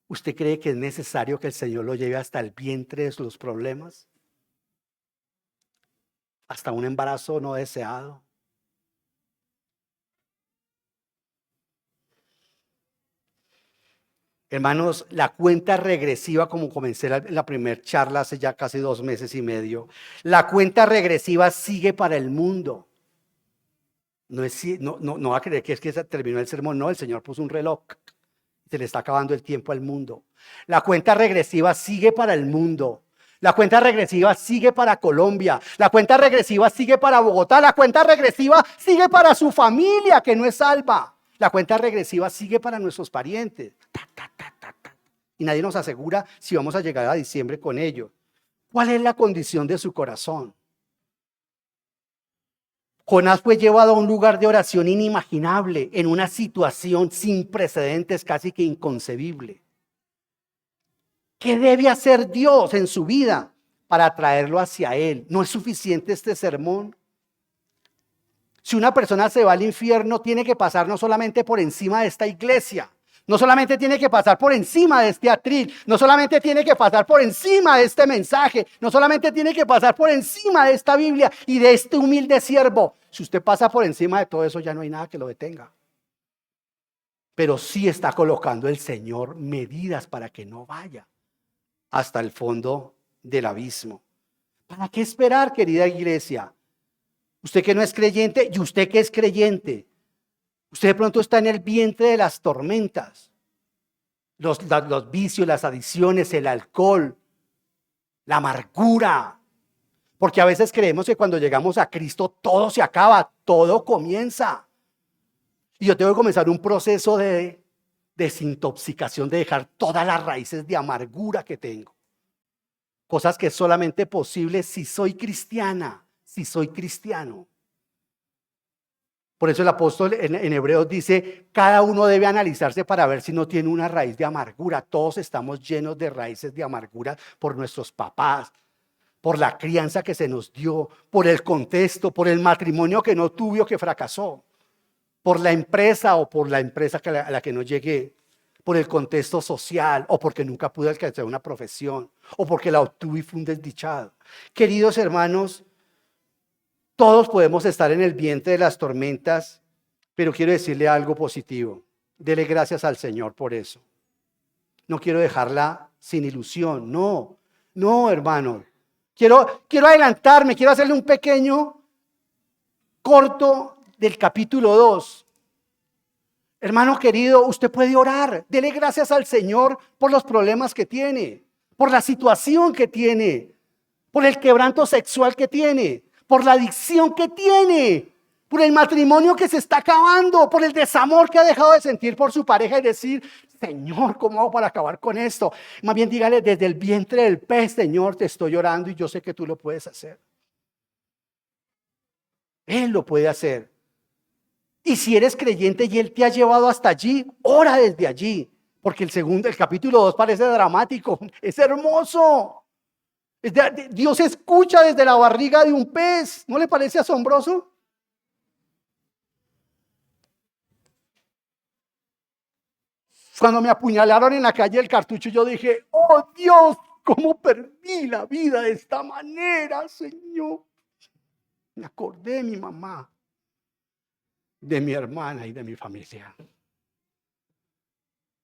¿usted cree que es necesario que el Señor lo lleve hasta el vientre de sus problemas? ¿Hasta un embarazo no deseado? Hermanos, la cuenta regresiva, como comencé la primera charla hace ya casi 2 meses y medio, la cuenta regresiva sigue para el mundo. No va a creer que es que se terminó el sermón, no, el Señor puso un reloj, se le está acabando el tiempo al mundo. La cuenta regresiva sigue para el mundo. La cuenta regresiva sigue para Colombia. La cuenta regresiva sigue para Bogotá. La cuenta regresiva sigue para su familia que no es salva. La cuenta regresiva sigue para nuestros parientes. Y nadie nos asegura si vamos a llegar a diciembre con ello. ¿Cuál es la condición de su corazón? Jonás fue llevado a un lugar de oración inimaginable, en una situación sin precedentes, casi que inconcebible. ¿Qué debe hacer Dios en su vida para traerlo hacia Él? ¿No es suficiente este sermón? Si una persona se va al infierno, tiene que pasar no solamente por encima de esta iglesia, no solamente tiene que pasar por encima de este atril, no solamente tiene que pasar por encima de este mensaje, no solamente tiene que pasar por encima de esta Biblia y de este humilde siervo. Si usted pasa por encima de todo eso, ya no hay nada que lo detenga. Pero sí está colocando el Señor medidas para que no vaya hasta el fondo del abismo. ¿Para qué esperar, querida iglesia? Usted que no es creyente y usted que es creyente, usted de pronto está en el vientre de las tormentas, los vicios, las adicciones, el alcohol, la amargura. Porque a veces creemos que cuando llegamos a Cristo todo se acaba, todo comienza. Y yo tengo que comenzar un proceso de desintoxicación, de dejar todas las raíces de amargura que tengo. Cosas que es solamente posible si soy cristiana, si soy cristiano. Por eso el apóstol en Hebreos dice, cada uno debe analizarse para ver si no tiene una raíz de amargura. Todos estamos llenos de raíces de amargura por nuestros papás, por la crianza que se nos dio, por el contexto, por el matrimonio que no tuvo o que fracasó, por la empresa o por la empresa a la que no llegué, por el contexto social, o porque nunca pude alcanzar una profesión, o porque la obtuve y fui un desdichado. Queridos hermanos, todos podemos estar en el vientre de las tormentas, pero quiero decirle algo positivo. Dele gracias al Señor por eso. No quiero dejarla sin ilusión, no, no, hermano. Quiero adelantarme, quiero hacerle un pequeño corto del capítulo 2. Hermano querido, usted puede orar, dele gracias al Señor por los problemas que tiene, por la situación que tiene, por el quebranto sexual que tiene, por la adicción que tiene, por el matrimonio que se está acabando, por el desamor que ha dejado de sentir por su pareja y decir, Señor, ¿cómo hago para acabar con esto? Más bien dígale, desde el vientre del pez, Señor, te estoy orando y yo sé que tú lo puedes hacer. Él lo puede hacer. Y si eres creyente y Él te ha llevado hasta allí, ora desde allí. Porque el capítulo 2 parece dramático, es hermoso. Dios escucha desde la barriga de un pez. ¿No le parece asombroso? Cuando me apuñalaron en la calle del Cartucho, yo dije, oh Dios, ¿cómo perdí la vida de esta manera, Señor? Me acordé de mi mamá, de mi hermana y de mi familia.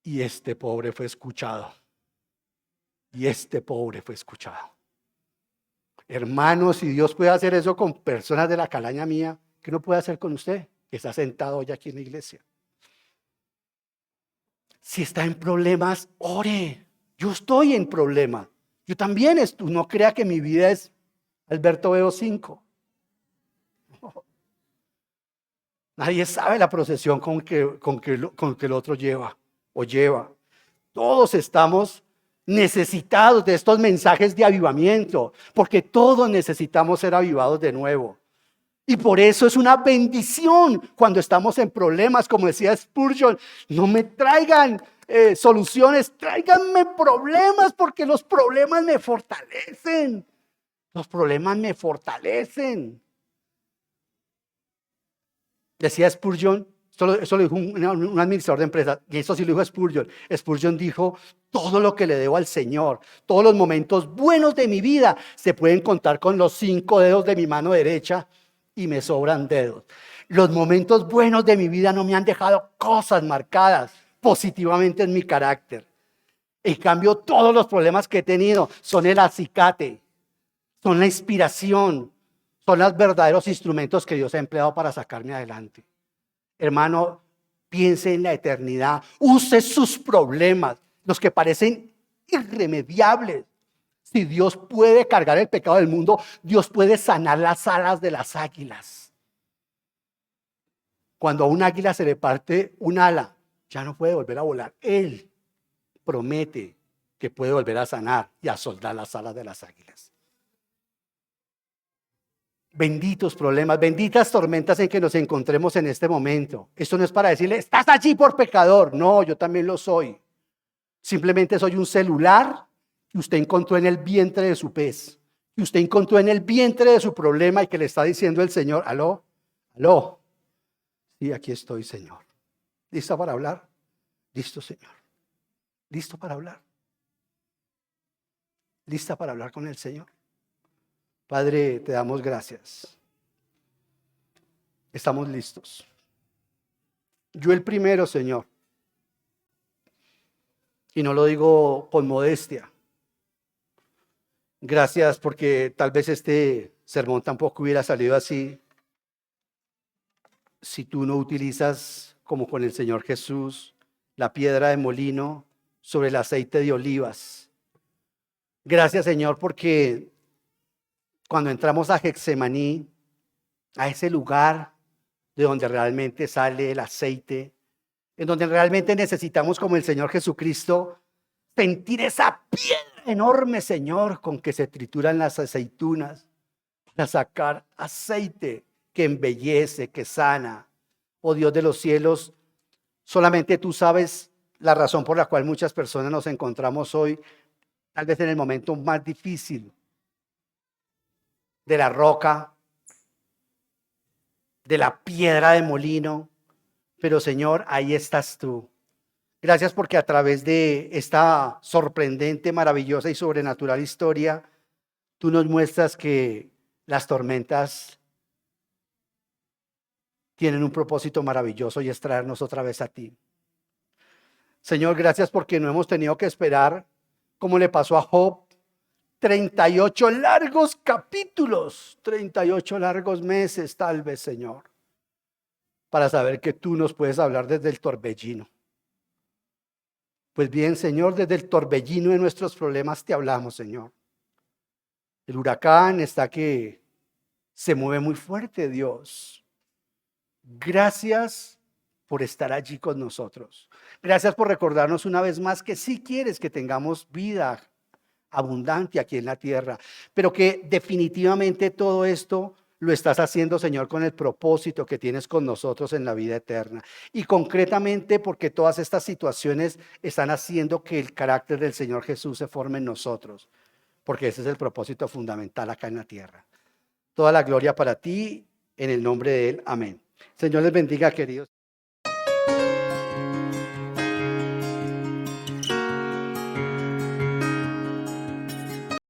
Y este pobre fue escuchado. Y este pobre fue escuchado. Hermanos, si Dios puede hacer eso con personas de la calaña mía, ¿qué no puede hacer con usted, que está sentado hoy aquí en la iglesia? Si está en problemas, ore. Yo estoy en problemas. Yo también estoy. No crea que mi vida es Alberto Veo 5. No. Nadie sabe la procesión con que el otro lleva o lleva. Todos estamos necesitados de estos mensajes de avivamiento, porque todos necesitamos ser avivados de nuevo. Y por eso es una bendición cuando estamos en problemas, como decía Spurgeon, no me traigan soluciones, tráiganme problemas, porque los problemas me fortalecen. Los problemas me fortalecen. Decía Spurgeon, eso lo dijo un administrador de empresas, y eso sí lo dijo Spurgeon. Spurgeon dijo, todo lo que le debo al Señor, todos los momentos buenos de mi vida se pueden contar con los 5 dedos de mi mano derecha y me sobran dedos. Los momentos buenos de mi vida no me han dejado cosas marcadas positivamente en mi carácter. En cambio, todos los problemas que he tenido son el acicate, son la inspiración, son los verdaderos instrumentos que Dios ha empleado para sacarme adelante. Hermano, piense en la eternidad. Use sus problemas, los que parecen irremediables. Si Dios puede cargar el pecado del mundo, Dios puede sanar las alas de las águilas. Cuando a un águila se le parte un ala, ya no puede volver a volar. Él promete que puede volver a sanar y a soldar las alas de las águilas. Benditos problemas, benditas tormentas en que nos encontremos en este momento. Esto no es para decirle, estás allí por pecador. No, yo también lo soy. Simplemente soy un celular que usted encontró en el vientre de su pez, que usted encontró en el vientre de su problema y que le está diciendo el Señor, aló, aló. Sí, aquí estoy, Señor. ¿Listo para hablar? Listo, Señor. ¿Listo para hablar? ¿Lista para hablar con el Señor? Padre, te damos gracias. Estamos listos. Yo el primero, Señor. Y no lo digo con modestia. Gracias porque tal vez este sermón tampoco hubiera salido así si tú no utilizas, como con el Señor Jesús, la piedra de molino sobre el aceite de olivas. Gracias, Señor, porque cuando entramos a Getsemaní, a ese lugar de donde realmente sale el aceite, en donde realmente necesitamos, como el Señor Jesucristo, sentir esa piedra enorme, Señor, con que se trituran las aceitunas para sacar aceite que embellece, que sana. Oh Dios de los cielos, solamente tú sabes la razón por la cual muchas personas nos encontramos hoy, tal vez en el momento más difícil de la roca, de la piedra de molino. Pero Señor, ahí estás tú. Gracias porque a través de esta sorprendente, maravillosa y sobrenatural historia, tú nos muestras que las tormentas tienen un propósito maravilloso y es traernos otra vez a ti. Señor, gracias porque no hemos tenido que esperar, como le pasó a Job, 38 largos capítulos, 38 largos meses tal vez, Señor, para saber que tú nos puedes hablar desde el torbellino. Pues bien, Señor, desde el torbellino de nuestros problemas te hablamos, Señor. El huracán está que se mueve muy fuerte, Dios. Gracias por estar allí con nosotros. Gracias por recordarnos una vez más que sí quieres que tengamos vida abundante aquí en la tierra, pero que definitivamente todo esto lo estás haciendo, Señor, con el propósito que tienes con nosotros en la vida eterna. Y concretamente porque todas estas situaciones están haciendo que el carácter del Señor Jesús se forme en nosotros, porque ese es el propósito fundamental acá en la tierra. Toda la gloria para ti, en el nombre de Él. Amén. Señor les bendiga, queridos.